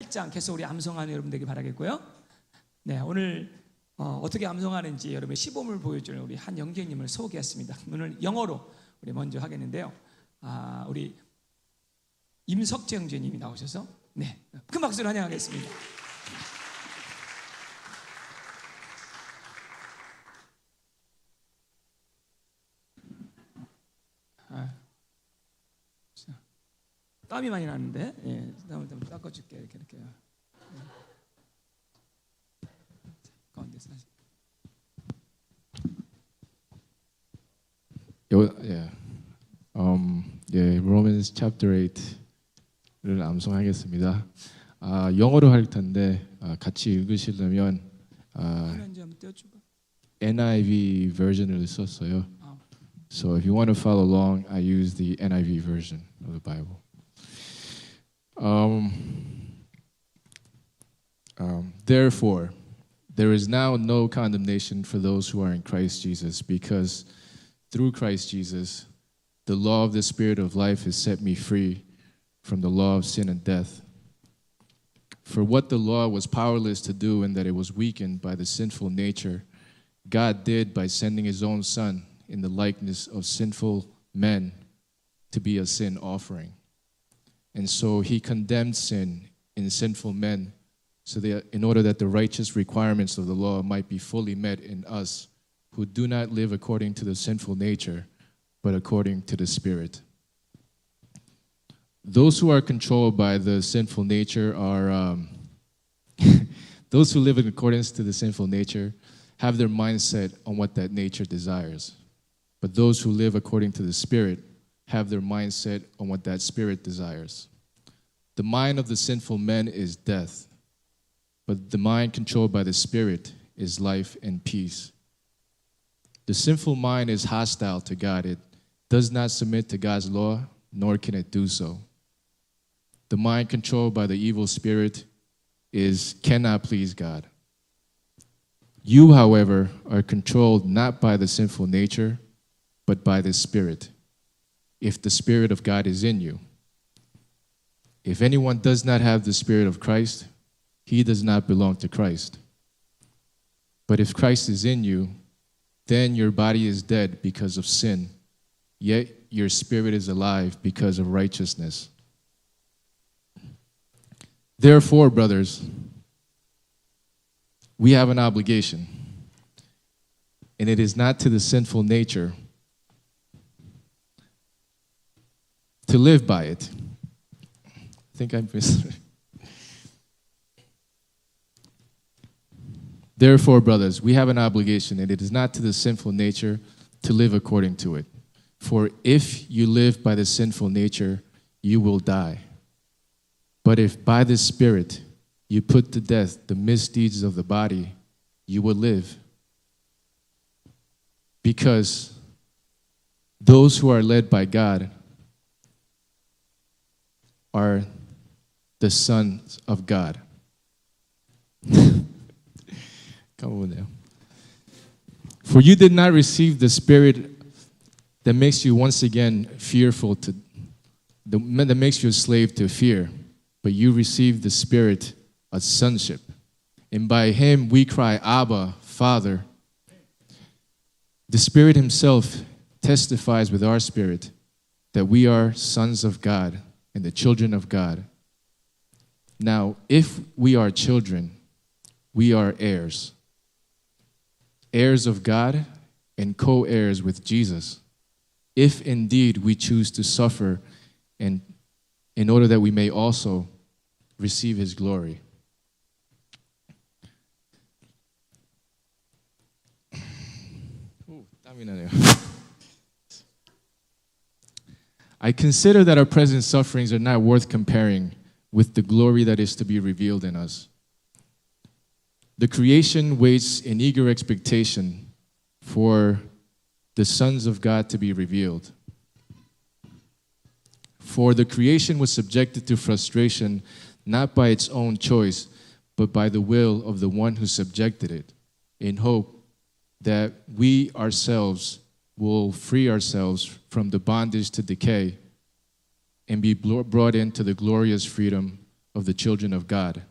1장 계속 우리 암송하는 여러분 되길 바라겠고요. 네, 오늘 어떻게 암송하는지 여러분의 시범을 보여줄 우리 한 영재님을 소개했습니다. 오늘 영어로 우리 먼저 하겠는데요. 우리 임석재 형제님이 나오셔서 네, 큰 박수로 환영하겠습니다. 땀이 많이 나는데, 예, 땀을 좀 닦아줄게 이렇게. 가운데서 하시. Romans chapter 8를 암송하겠습니다. 영어로 할 텐데 같이 읽으시려면 화면지 한번 띄워줘봐. NIV version을 썼어요. So if you want to follow along, I use the NIV version of the Bible. Therefore, there is now no condemnation for those who are in Christ Jesus, because through Christ Jesus, the law of the Spirit of life has set me free from the law of sin and death. For what the law was powerless to do, in that it was weakened by the sinful nature, God did by sending his own Son in the likeness of sinful men to be a sin offering. And so he condemned sin in sinful men, so that in order that the righteous requirements of the law might be fully met in us, who do not live according to the sinful nature, but according to the Spirit. Those who are controlled by the sinful nature are those who live in accordance to the sinful nature have their mindset on what that nature desires. But those who live according to the Spirit have their mindset on what that Spirit desires. The mind of the sinful men is death, but the mind controlled by the Spirit is life and peace. The sinful mind is hostile to God. It does not submit to God's law, nor can it do so. The mind controlled by the evil spirit cannot please God. You, however, are controlled not by the sinful nature, but by the Spirit, if the Spirit of God is in you. If anyone does not have the Spirit of Christ, he does not belong to Christ. But if Christ is in you, then your body is dead because of sin, yet your spirit is alive because of righteousness. Therefore, brothers, we have an obligation, and it is not to the sinful nature to live by it. I think I missed it. Therefore, brothers, we have an obligation, and it is not to the sinful nature to live according to it. For if you live by the sinful nature, you will die. But if by the Spirit you put to death the misdeeds of the body, you will live. Because those who are led by God are the sons of God. Come on now. For you did not receive the spirit that makes you once again fearful, that makes you a slave to fear, but you received the spirit of sonship. And by him we cry, Abba, Father. The Spirit himself testifies with our spirit that we are sons of God and the children of God. Now, if we are children, we are heirs. Heirs of God and co-heirs with Jesus, if indeed we choose to suffer, and in order that we may also receive his glory. I consider that our present sufferings are not worth comparing with the glory that is to be revealed in us. The creation waits in eager expectation for the sons of God to be revealed. For the creation was subjected to frustration, not by its own choice, but by the will of the one who subjected it, in hope that we ourselves will free ourselves from the bondage to decay and be brought into the glorious freedom of the children of God.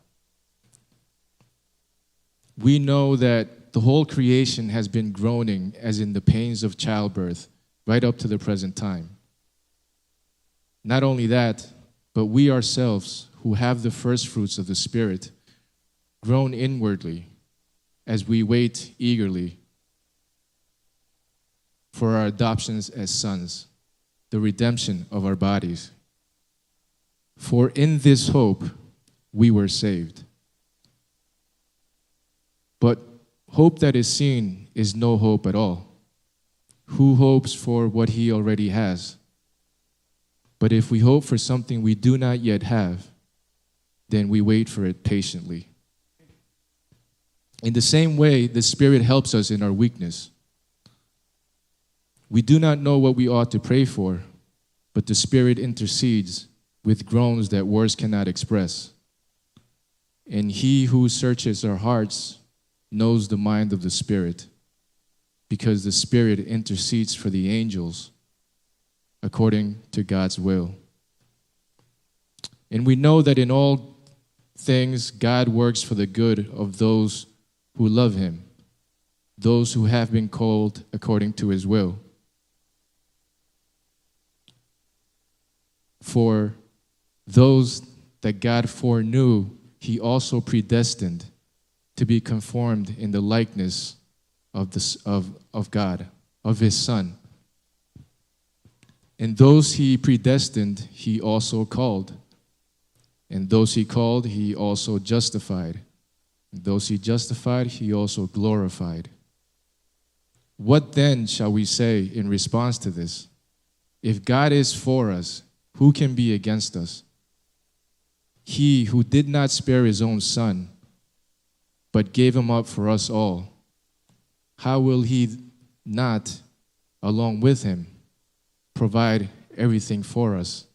We know that the whole creation has been groaning as in the pains of childbirth right up to the present time. Not only that, but we ourselves who have the first fruits of the Spirit groan inwardly as we wait eagerly for our adoptions as sons, the redemption of our bodies. For in this hope we were saved. But hope that is seen is no hope at all. Who hopes for what he already has? But if we hope for something we do not yet have, then we wait for it patiently. In the same way, the Spirit helps us in our weakness. We do not know what we ought to pray for, but the Spirit intercedes with groans that words cannot express. And he who searches our hearts knows the mind of the Spirit, because the Spirit intercedes for the angels according to God's will. And we know that in all things God works for the good of those who love him, those who have been called according to his will. For those that God foreknew, he also predestined to be conformed in the likeness of God, of his Son. And those he predestined, he also called. And those he called, he also justified. And those he justified, he also glorified. What then shall we say in response to this? If God is for us, who can be against us? He who did not spare his own Son, but gave him up for us all, how will he not, along with him, provide everything for us?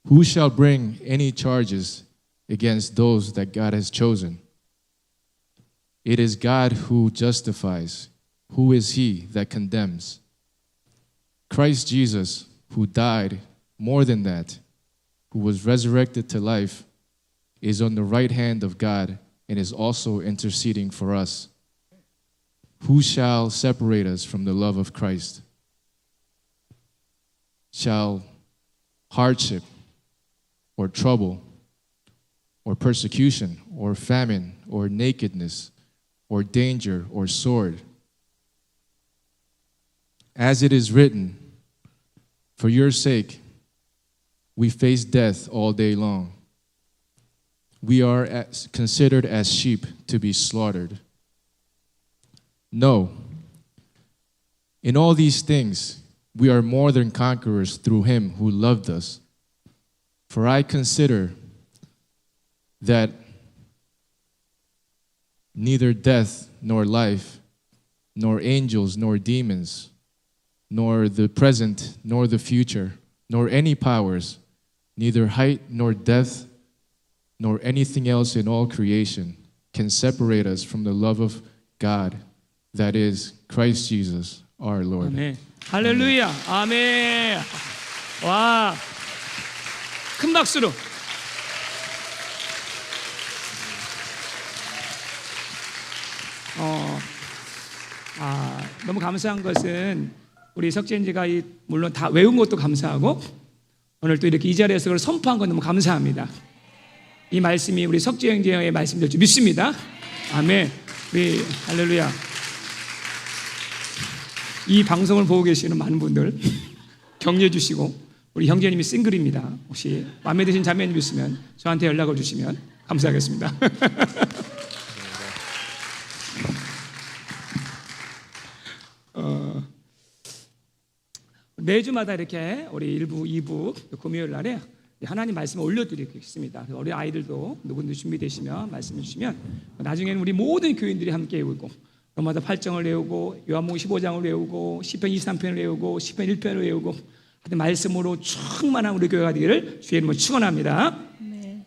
Who shall bring any charges against those that God has chosen? It is God who justifies. Who is he that condemns? Christ Jesus, who died, more than that, who was resurrected to life, is on the right hand of God and is also interceding for us. Who shall separate us from the love of Christ? Shall hardship or trouble or persecution or famine or nakedness or danger or sword? As it is written, for your sake we face death all day long. We are considered as sheep to be slaughtered. No. In all these things, we are more than conquerors through him who loved us. For I consider that neither death nor life, nor angels nor demons, nor the present nor the future, nor any powers, neither height nor depth, nor anything else in all creation can separate us from the love of God, that is Christ Jesus our Lord. 아멘. 할렐루야. 아멘. 와. 큰 박수로. 너무 감사한 것은 우리 석재인지가 물론 다 외운 것도 감사하고 오늘 또 이렇게 이 자리에서 그걸 선포한 건 너무 감사합니다. 이 말씀이 우리 석재형제의 말씀이 될 줄 믿습니다. 아멘. 우리 할렐루야. 이 방송을 보고 계시는 많은 분들 격려해 주시고 우리 형제님이 싱글입니다. 혹시 마음에 드신 자매님 있으면 저한테 연락을 주시면 감사하겠습니다. 매주마다 이렇게 우리 1부, 2부 금요일 날에 하나님 말씀을 올려드리겠습니다. 우리 아이들도 누구든지 준비되시면 말씀해 주시면 나중에는 우리 모든 교인들이 함께 외우고 로마서 8장을 외우고 요한복음 15장을 외우고 시편 23편을 외우고 시편 1편을 외우고 하여튼 말씀으로 충만한 우리 교회가 되기를 주의 이름으로 축원합니다. 네.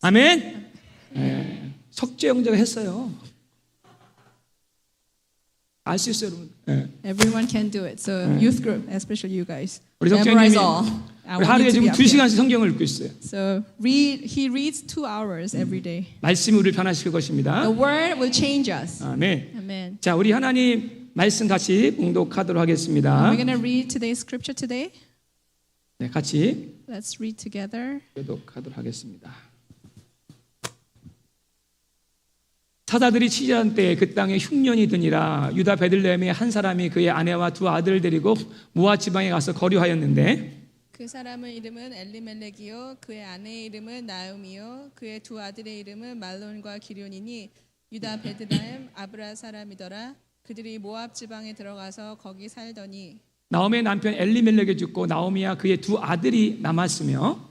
아멘. 네. 석재 형제가 했어요. 알 수 있어요, 여러분. 네. Everyone can do it. So youth group, especially you guys, 우리 memorize 석재님이 all I 우리 want 하루에 you to 지금 be up here. 2시간씩 성경을 읽고 있어요. So he reads 2 hours every day. 말씀이 우리를 변화시킬 것입니다. The word will change us. 아멘. Amen. 자, 우리 하나님 말씀 같이 봉독하도록 하겠습니다. We're going to read today's scripture today. 네, 같이 Let's read together. 교독하도록 하겠습니다. 사자들이 치자한 때에 그 땅에 흉년이 드니라. 유다 베들레헴의 한 사람이 그의 아내와 2 아들을 데리고 모압 지방에 가서 거류하였는데 그 사람의 이름은 엘리멜렉이요 그의 아내의 이름은 나음이요 그의 2 아들의 이름은 말론과 기럯이니 유다 베들레헴 아브라 사람이더라. 그들이 모압 지방에 들어가서 거기 살더니 나오미의 남편 엘리멜렉이 죽고 나오미와 그의 2 아들이 남았으며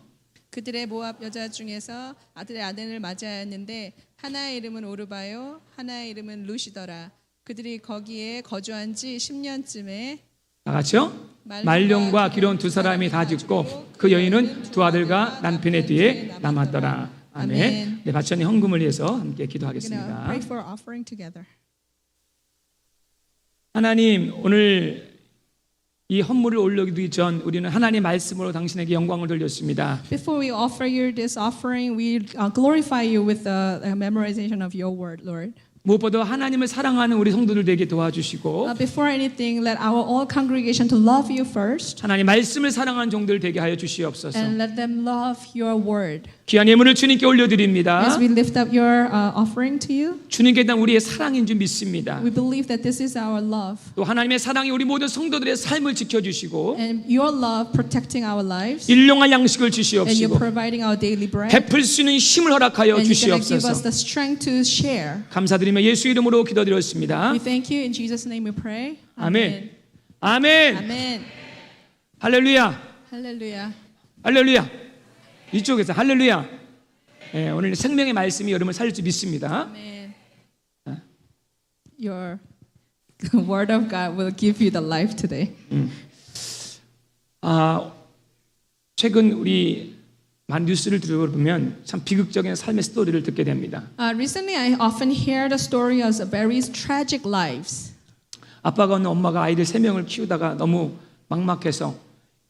그들의 모압 여자 중에서 아들의 아내를 맞이하였는데 하나의 이름은 오르바요 하나의 이름은 루시더라. 그들이 거기에 거주한 지 10년쯤에 다 같이요. 말론과 기럯 2 사람이 다 죽고 그 여인은 2 아들과 남편의 뒤에 남았더라. 아멘. 네, 바천이 헌금을 위해서 함께 We're gonna 기도하겠습니다. pray for offering together. 하나님, 오늘 이 헌물을 올려드리기 전 우리는 하나님 말씀으로 당신에게 영광을 돌렸습니다. Before we offer you this offering, we glorify you with the memorization of your word, Lord. 무엇보다 하나님을 사랑하는 우리 성도들 되게 도와주시고 Before anything, let our all congregation to love you first, 하나님 말씀을 사랑하는 종들 되게 하여 주시옵소서. and let them love your word. 귀한 예물을 주님께 올려드립니다. As we lift up your offering to you, 주님께 대한 우리의 사랑인 줄 믿습니다. we believe that this is our love, 또 하나님의 사랑이 우리 모든 성도들의 삶을 지켜주시고 and your love protecting our lives, 일용할 양식을 and you're 주시옵시고 providing our daily bread, 베풀 수 있는 힘을 허락하여 and you're going to give us 주시옵소서. the strength to share. 감사드리며 예수 이름으로 기도드렸습니다. We thank you in Jesus' name. We pray. 아멘. 아멘. Amen. 할렐루야. Hallelujah. 할렐루야. 이쪽에서 할렐루야. 예, 오늘 생명의 말씀이 여러분을 살릴 줄 믿습니다. Amen. Your word of God will give you the life today. 최근 우리 많은 뉴스를 들어보면 참 비극적인 삶의 스토리를 듣게 됩니다. Recently, I often hear the story of various tragic lives. 아빠가 없는 엄마가 아이들 3명을 키우다가 너무 막막해서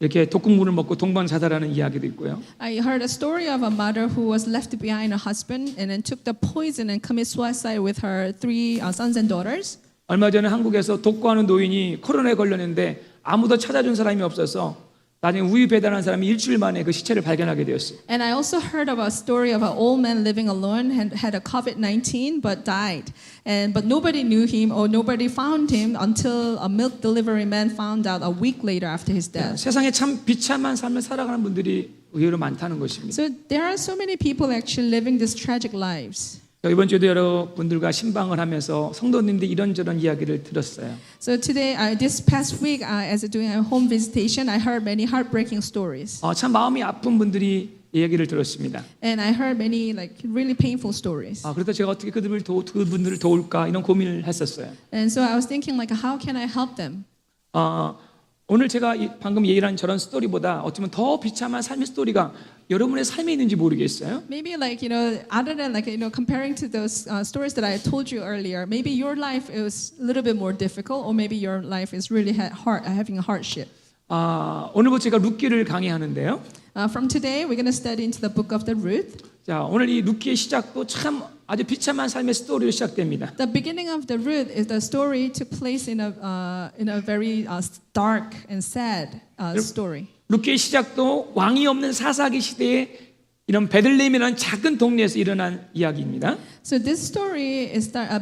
이렇게 독극물을 먹고 동방자살하는 이야기도 있고요. I heard a story of a mother who was left behind a husband and then took the poison and committed suicide with her 3 sons and daughters. 얼마 전에 한국에서 독거하는 노인이 코로나에 걸렸는데 아무도 찾아준 사람이 없어서 나중에 우유 배달한 사람이 일주일 만에 그 시체를 발견하게 되었어요. And I also heard about a story of an old man living alone and had a COVID-19 but died. But nobody knew him or nobody found him until a milk delivery man found out a week later after his death. 세상에 참 비참한 삶을 살아가는 분들이 의외로 많다는 것입니다. So there are so many people actually living these tragic lives. 이번 주에도 여러분들과 신방을 하면서 성도님들 이런저런 이야기를 들었어요. So today, this past week, as doing a home visitation, I heard many heartbreaking stories. 참 마음이 아픈 분들이 이야기를 들었습니다. And I heard many like really painful stories. 그래서 제가 어떻게 그분들을 도울까 이런 고민을 했었어요. And so I was thinking like, how can I help them? 오늘 제가 방금 얘기한 저런 스토리보다 어쩌면 더 비참한 삶의 스토리가 여러분의 삶에 있는지 모르겠어요. Maybe like other than like comparing to those stories that I told you earlier, maybe your life is a little bit more difficult, or maybe your life is really having a hardship. 오늘부터 제가 룻기를 강의하는데요. From today, we're going to study into the book of the Ruth. 자, 오늘 이 룻기의 시작도 참 아주 비참한 삶의 스토리로 시작됩니다. The beginning of the Ruth is the story took place in a very dark and sad story. 룻기의 시작도 왕이 없는 사사기 시대에 이런 베들레헴이라는 작은 동네에서 일어난 이야기입니다. So this story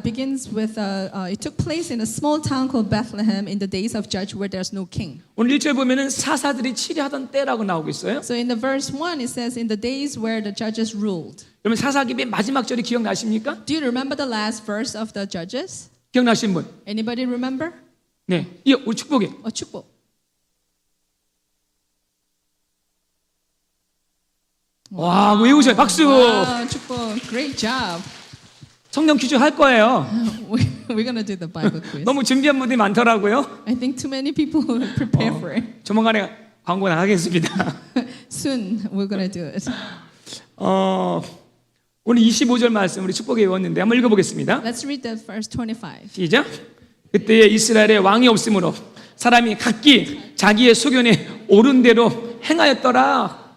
begins with it took place in a small town called Bethlehem in the days of Judge where there's no king. 오늘 1절 보면은 사사들이 치리하던 때라고 나오고 있어요. So in the verse 1 it says in the days where the judges ruled. 그러면 사사기 맨 마지막 절이 기억나십니까? Do you remember the last verse of the Judges? 기억나신 분? Anybody remember? 네, 우리 축복에. 축복. 와, 외우셔요. 박수. Wow, 축복. Great job. 성경 퀴즈 할 거예요. We're gonna do the Bible quiz. 너무 준비한 분들이 많더라고요. I think too many people prepare for it. 조만간에 광고 나가겠습니다. Soon we're gonna do it. 오늘 25절 말씀 우리 축복에 외웠는데 한번 읽어보겠습니다. Let's read the verse 25. 시작. 그때에 이스라엘에 왕이 없으므로 사람이 각기 자기의 소견에 옳은 대로 행하였더라.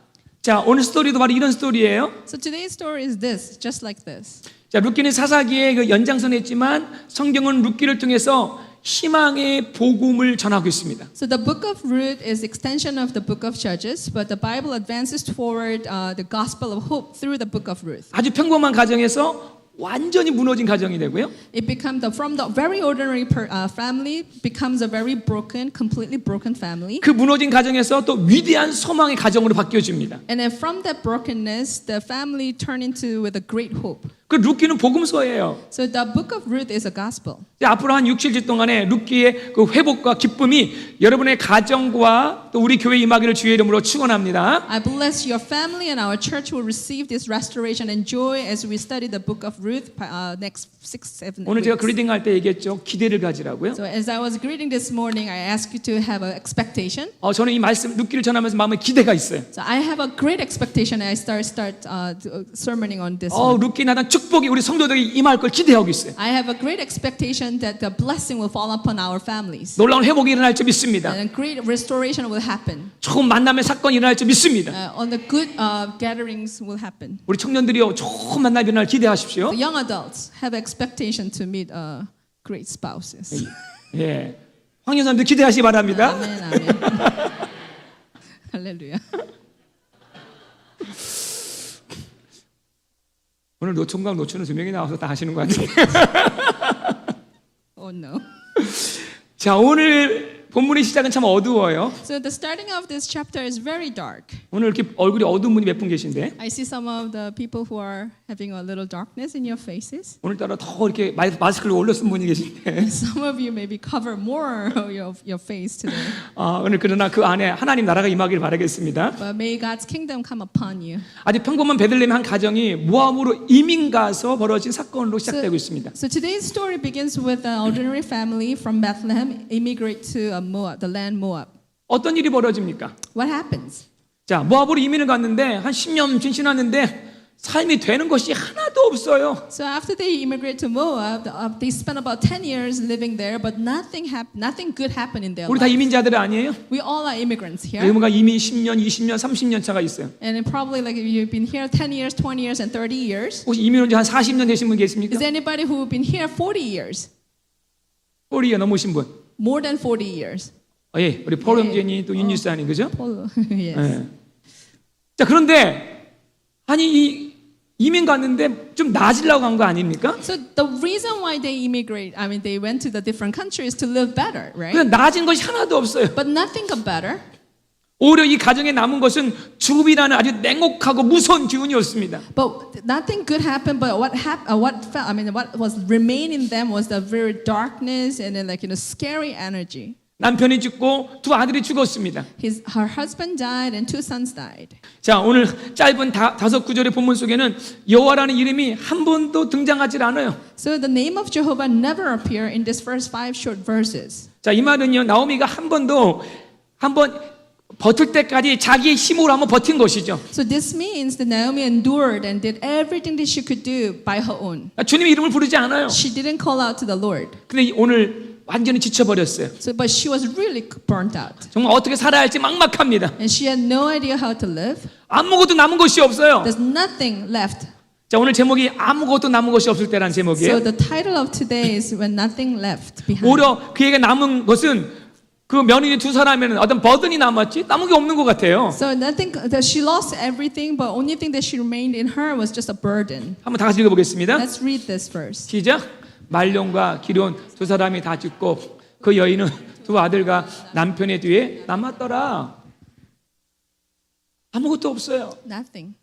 자, 오늘 스토리도 바로 이런 스토리예요. So today's story is this, just like this. 자, 룻기는 사사기의 그 연장선에 있지만 성경은 룻기를 통해서 희망의 복음을 전하고 있습니다. So the book of Ruth is extension of the book of Judges, but the Bible advances toward the gospel of hope through the book of Ruth. 아주 평범한 가정에서 완전히 무너진 가정이 되고요. It becomes from the very ordinary family becomes a very broken, completely broken family. 그 무너진 가정에서 또 위대한 소망의 가정으로 바뀌어집니다. And then from that brokenness, the family turned into with a great hope. 그 룻기는 복음서예요. So the book of Ruth is a gospel. 앞으로 한 6, 7주 동안에 룻기의 그 회복과 기쁨이 여러분의 가정과 또 우리 교회 임하기를 주의 이름으로 축원합니다. I bless your family and our church will receive this restoration and joy as we study the book of Ruth next 6, 7 오늘 제가 weeks. 그리딩 할 때 얘기했죠. 기대를 가지라고요. So as I was greeting this morning, I asked you to have an expectation. 저는 이 말씀 룻기를 전하면서 마음에 기대가 있어요. So I have a great expectation. I start sermoning on this. 룻기 나단 축복이 우리 성도들이 임할 걸 기대하고 있어요. I have a great expectation that the blessing will fall upon our families. 놀라운 회복이 일어날 줄 믿습니다. And a great restoration will happen. 좋은 만남의 사건이 일어날 줄 믿습니다. On the good gatherings will happen. 우리 청년들이요 좋은 만남이 일어날 기대하십시오. The young adults have expectation to meet great spouses. 예, 황년사님도 기대하시기 바랍니다. 아멘, 아멘. 할렐루야. 오늘 노총각 노초는 2명이 나와서 다 하시는 거 같은데. Oh no. 자, 오늘 본문의 시작은 참 어두워요. So the starting of this chapter is very dark. 오늘 이렇게 얼굴이 어두운 분이 몇 분 계신데 I see some of the people who are having a little darkness in your faces. 오늘따라 더 이렇게 마스크를 올려 쓴 분이 계신데 Some of you maybe cover more of your face today. 오늘 그러나 그 안에 하나님 나라가 임하기를 바라겠습니다. But may God's kingdom come upon you. 아주 평범한 베들레헴 한 가정이 모압으로 이민 가서 벌어진 사건으로 시작되고 있습니다. So today's story begins with an ordinary family from Bethlehem immigrate to Moab, the land Moab. 어떤 일이 벌어집니까? What happens? 자, 모압으로 이민을 갔는데 한 10년 지났는데 삶이 되는 것이 하나도 없어요. So after they immigrate to Moab, they spent about 10 years living there, but nothing good happened in their 우리 다 life. 이민자들 아니에요? We all are immigrants here. 여러분과 이민 10년, 20년, 30년 차가 있어요. And it probably like you've been here 10 years, 20 years, and 30 years. 혹시 이민 온 지 한 40년 되신 분 계십니까? Is there anybody who've been here 40 years? 꼬리에 넘으신 분. More than 40 years. 예, 우리 포 형제님 또 윤유사님 그죠? Yes. 예. 자, 그런데 아니 이 이민 갔는데 좀 나아지려고 간 거 아닙니까? So the reason why they immigrate, I mean, they went to the different countries to live better, right? 그냥 나아진 것이 하나도 없어요. But nothing got better. 오히려 이 가정에 남은 것은 죽음이라는 아주 냉혹하고 무서운 기운이었습니다. But nothing good happened. But what was remain in them was the very darkness and then scary energy. 남편이 죽고 두 아들이 죽었습니다. Her husband died and 2 sons died. 자, 오늘 짧은 5구절의 본문 속에는 여호와라는 이름이 한 번도 등장하지 않아요. So the name of Jehovah never appear in this first 5 short verses. 자, 이 말은요 나오미가 한 번 버틸 때까지 자기의 힘으로 한번 버틴 것이죠. So this means that Naomi endured and did everything that she could do by her own. 주님의 이름을 부르지 않아요. She didn't call out to the Lord. 근데 오늘 완전히 지쳐버렸어요. So, but she was really burnt out. 정말 어떻게 살아야 할지 막막합니다. And she had no idea how to live. 아무것도 남은 것이 없어요. There's nothing left. 자, 오늘 제목이 아무것도 남은 것이 없을 때라는 제목이에요. So the title of today is When Nothing Left Behind. 오히려 그에게 남은 것은 그 며느리 2 사람에는 어떤 버든이 남았지 남은 게 없는 것 같아요. So nothing that she lost everything, but only thing that she remained in her was just a burden. 한번 다 같이 읽어보겠습니다. Let's read this verse. 시작. 말론과 기럨 2 사람이 다 죽고 그 여인은 2 아들과 남편의 뒤에 남았더라. 아무것도 없어요. Nothing.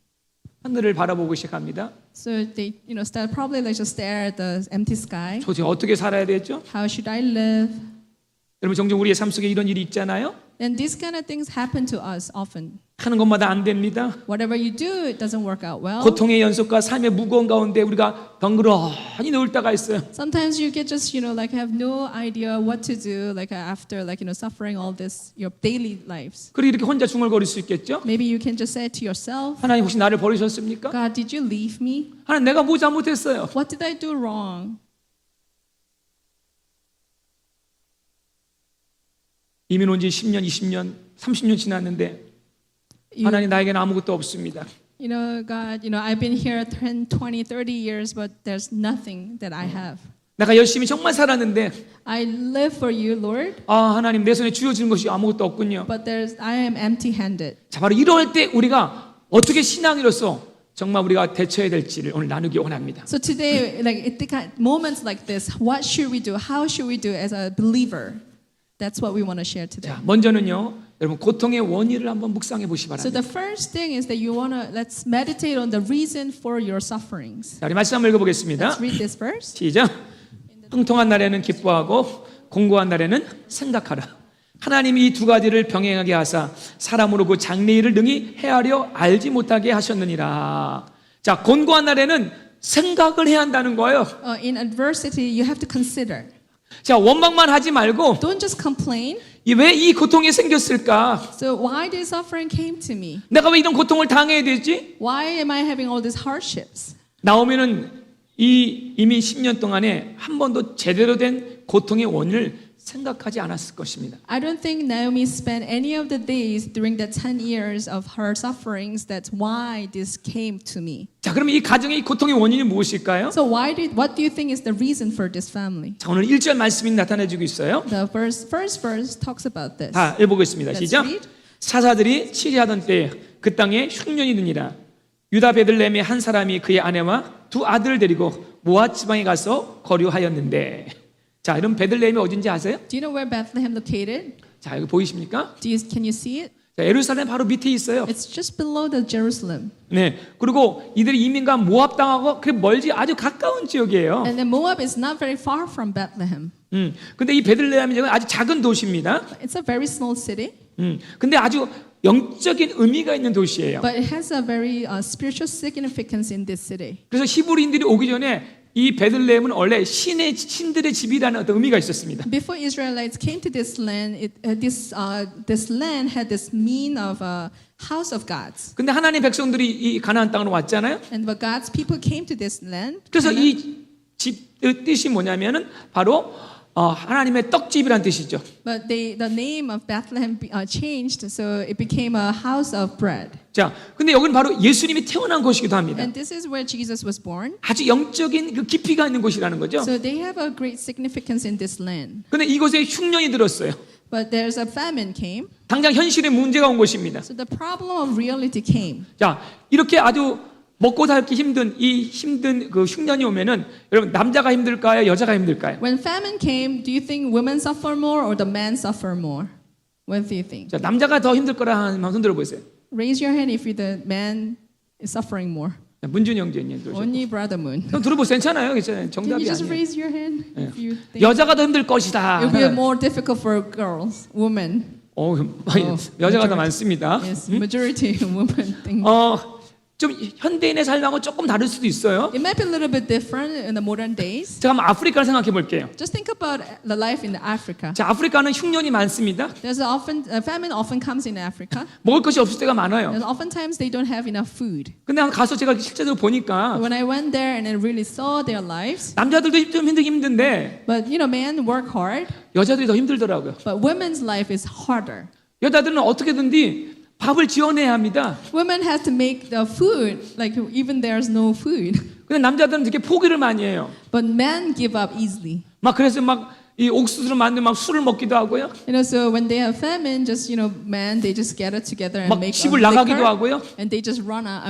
하늘을 바라보고 시작합니다. So they, start probably just stare at the empty sky. 도대체 어떻게 살아야 되죠? How should I live? 여러분 종종 우리의 삶 속에 이런 일이 있잖아요. And these kind of things happen to us often. 하는 것마다 안 됩니다. Whatever you do, it doesn't work out well. 고통의 연속과 삶의 무거운 가운데 우리가 덩그러니 누울 때가 있어요. Sometimes you get just have no idea what to do after suffering all this your daily lives. 그리고 이렇게 혼자 중얼거릴 수 있겠죠? Maybe you can just say to yourself, 하나님 혹시 나를 버리셨습니까? God, did you leave me? 하나님 내가 뭐 잘못했어요? What did I do wrong? 이민 온 지 10년, 20년, 30년 지났는데 하나님 나에게는 아무것도 없습니다. You know, God, you know, I've been here 10, 20, 30 years, but there's nothing that I have. 내가 열심히 정말 살았는데 I live for you, Lord, 하나님 내 손에 쥐어지는 것이 아무것도 없군요. but I am empty-handed. 자, 바로 이럴 때 우리가 어떻게 신앙인으로서 정말 우리가 대처해야 될지를 오늘 나누기 원합니다. So today, like moments like this, what should we do? How should we do as a believer? That's what we want to share today. 자, 먼저는요, 여러분 고통의 원인을 한번 묵상해 보시 So 바랍니다. the first thing is that let's meditate on the reason for your sufferings. 자, 우리 말씀 한번 읽어보겠습니다. Let's read this verse. 시작. 형통한 날에는 기뻐하고 공고한 날에는 생각하라. 하나님이 이 두 가지를 병행하게 하사 사람으로 그 장래일을 능히 헤아려 알지 못하게 하셨느니라. 자, 곤고한 날에는 생각을 해야 한다는 거예요. In adversity, you have to consider. 자, 원망만 하지 말고 Don't just complain. 왜 이 고통이 생겼을까? So why this suffering came to me? 내가 왜 이런 고통을 당해야 되지? Why am I having all these hardships? 나오미는 이미 10년 동안에 한 번도 제대로 된 고통의 원인을 생각하지 않았을 것입니다. I don't think Naomi spent any of the days during the 10 years of her sufferings. That's why this came to me. 자, 그러면 이 가정의 이 고통의 원인이 무엇일까요? So what do you think is the reason for this family? 자, 오늘 1절 말씀이 나타내주고 있어요. The first verse talks about this. 다 읽어보겠습니다. Let's 시작. read. 사사들이 치리하던 때에 그 땅에 흉년이 드니라. 유다 베들레헴의 한 사람이 그의 아내와 두 아들을 데리고 모압 지방에 가서 거류하였는데, 자, 여러분 베들레헴이 어딘지 아세요? Do you know where Bethlehem located? 자, 여기 보이십니까? Can you see it? 자, 예루살렘 바로 밑에 있어요. It's just below the Jerusalem. 네, 그리고 이들이 이민가 모압 땅하고 그 멀지 아주 가까운 지역이에요. And then Moab is not very far from Bethlehem. 근데 이 베들레헴이 아주 작은 도시입니다. It's a very small city, 근데 아주 영적인 의미가 있는 도시예요. but it has a very spiritual significance in this city. 그래서 히브리인들이 오기 전에 이 베들레헴은 원래 신들의 집이라는 어떤 의미가 있었습니다. Before Israelites came to this land, this land had this mean of a house of gods. 근데 하나님 백성들이 이 가나안 땅으로 왔잖아요. And but God's people came to this land. 그래서 이 집 뜻이 뭐냐면은 바로 하나님의 떡집이란 뜻이죠. But the name of Bethlehem changed, so it became a house of bread. 자, 근데 여기는 바로 예수님이 태어난 곳이기도 합니다. And this is where Jesus was born. 아주 영적인 그 깊이가 있는 곳이라는 거죠. So they have a great significance in this land. 근데 이곳에 흉년이 들었어요. But there's a famine came. 당장 현실의 문제가 온 것입니다. So the problem of reality came. 자, 이렇게 아주 먹고 살기 힘든 그 흉년이 오면은 여러분 남자가 힘들까요? 여자가 힘들까요? When famine came, do you think women suffer more or the men suffer more? What do you think? 자, 남자가 더 힘들 거라 하면 손 들어 보세요. Raise your hand if the man is suffering more. 문준이 형제님 들으세요. Only brother Moon. 좀 들어보세요. 괜찮아요. 괜찮아요. Can you 정답이 just 아니에요. raise your hand if you think 여자가 더 힘들 것이다. it will be more difficult for girls, women? 여자가 더 majority. 많습니다. Yes, majority of women think. 좀 현대인의 삶하고 조금 다를 수도 있어요. It might be a little bit different in the modern days. 제가 한번 아프리카를 생각해 볼게요. Just think about the life in Africa. 자, 아프리카는 흉년이 많습니다. Famine often comes in Africa. 먹을 것이 없을 때가 많아요. And oftentimes they don't have enough food. 근데 가서 제가 실제로 보니까 When I went there and I really saw their lives, 남자들도 좀 힘든데 but men work hard, 여자들이 더 힘들더라고요. but women's life is harder. 여자들은 어떻게든지 밥을 지어내야 합니다. Women have to make the food, like even there's no food. 근데 남자들은 되게 포기를 많이 해요. But men give up easily. 막 그래서 막 이 옥수수를 만들면 막 술을 먹기도 하고요. So when they have famine, just men they just gather together and 막 make 집을 나가기도 liquor, 하고요. and they just run out.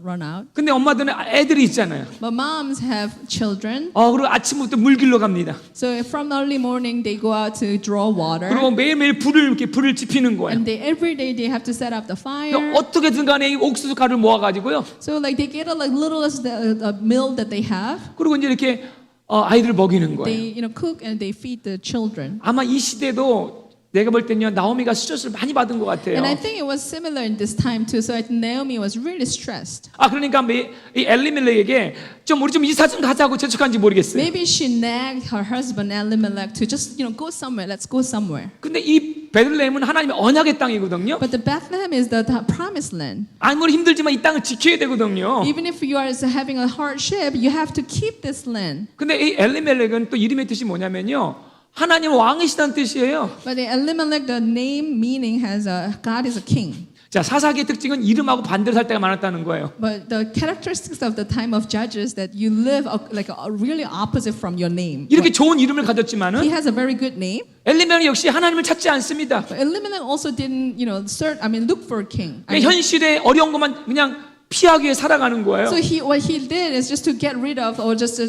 Run out. 근데 엄마들은 애들이 있잖아요. But moms have children, 그리고 아침부터 물 길러 갑니다. so from early morning they go out to draw water, 그리고 매일매일 불을 지피는 거예요. and every day they have to set up the fire. 그러니까 어떻게든 간에 이 옥수수 가루를 모아가지고요. So they get little as the milk that they have. 그리고 이제 이렇게 아이들을 먹이는 거예요. They cook and they feed the children. 아마 이 시대도 내가 볼 때는요 나오미가 스트레스를 많이 받은 것 같아요. And I think it was similar in this time too. So I think Naomi was really stressed. 그러니까 이 엘리멜렉에게 우리 좀 이사 좀 가자고 재촉한지 모르겠어요. Maybe she nagged her husband Elimelech to just go somewhere. Let's go somewhere. 근데 이 베들레헴은 하나님의 언약의 땅이거든요. But the Bethlehem is the promised land. 아무리 힘들지만 이 땅을 지켜야 되거든요. Even if you are having a hardship, you have to keep this land. 근데 이 엘리멜렉은 또 이름의 뜻이 뭐냐면요. 하나님 왕이시다는 뜻이에요. But the Elimelech, the name meaning has God is a king. 자, 사사기의 특징은 이름하고 반대로 살 때가 많았다는 거예요. But the characteristics of the time of Judges that you live really opposite from your name. 이렇게 좋은 이름을 He 가졌지만은 has a very good name. 엘리멜렉 역시 하나님을 찾지 않습니다. But Elimelech also didn't, look for a king. 그냥 현실의 어려운 것만 그냥 피하기 위해 살아가는 거예요. So what he did is just to get rid of, or just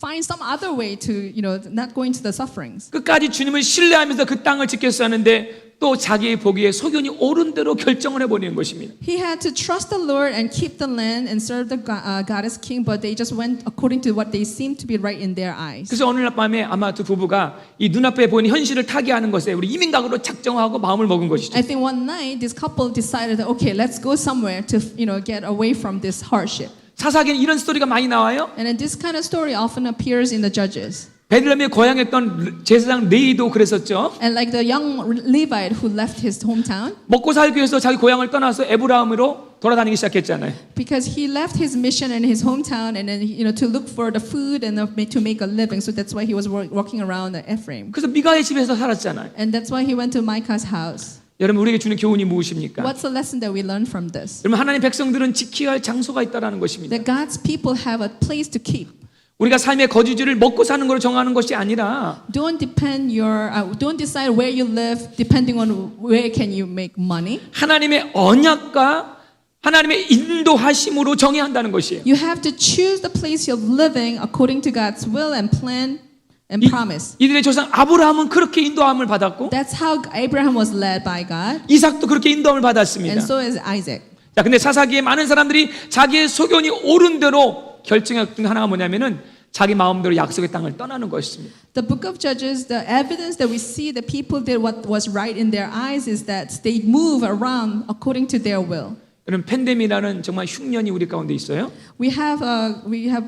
find some other way to not go into the sufferings. 끝까지 주님을 신뢰하면서 그 땅을 지켰었는데 또 자기의 보기에 소견이 옳은 대로 결정을 해버리는 것입니다. He had to trust the Lord and keep the land and serve the God as king, but they just went according to what they seemed to be right in their eyes. 그래서 오늘 밤에 아마 두 부부가 이 눈앞에 보이는 현실을 타개하는 것에 우리 이민각으로 작정하고 마음을 먹은 것이죠. I think one night this couple decided that okay, let's go somewhere to get away from this hardship. 사사기는 이런 스토리가 많이 나와요. And then this kind of story often appears in the Judges. 베들레헴에 고향했던 제사장 레이도 그랬었죠. And like the young Levite who left his hometown, 먹고 살기 위해서 자기 고향을 떠나서 에브라임으로 돌아다니기 시작했잖아요. because he left his mission in his hometown and then to look for the food and to make a living. So that's why he was walking around Ephraim. 그래서 미가의 집에서 살았잖아요. And that's why he went to Micah's house. 여러분 우리에게 주는 교훈이 무엇입니까? What's the lesson that we learn from this? 여러분 하나님의 백성들은 지켜야 할 장소가 있다라는 것입니다. That God's people have a place to keep. 우리가 삶의 거주지를 먹고 사는 걸로 정하는 것이 아니라 Don't decide where you live depending on where can you make money. 하나님의 언약과 하나님의 인도하심으로 정해야 한다는 것이에요. You have to choose the place you're living according to God's will and plan and promise. 이들의 조상 아브라함은 그렇게 인도함을 받았고 That's how Abraham was led by God, 이삭도 그렇게 인도함을 받았습니다. and so is Isaac. 자, 근데 사사기에 많은 사람들이 자기의 소견이 옳은 대로 결정했던 하나가 뭐냐면은 자기 마음대로 약속의 땅을 떠나는 것입니다. The book of Judges, the evidence that we see that people did what was right in their eyes is that they move around according to their will. 여러분 팬데믹이라는 정말 흉년이 우리 가운데 있어요. We have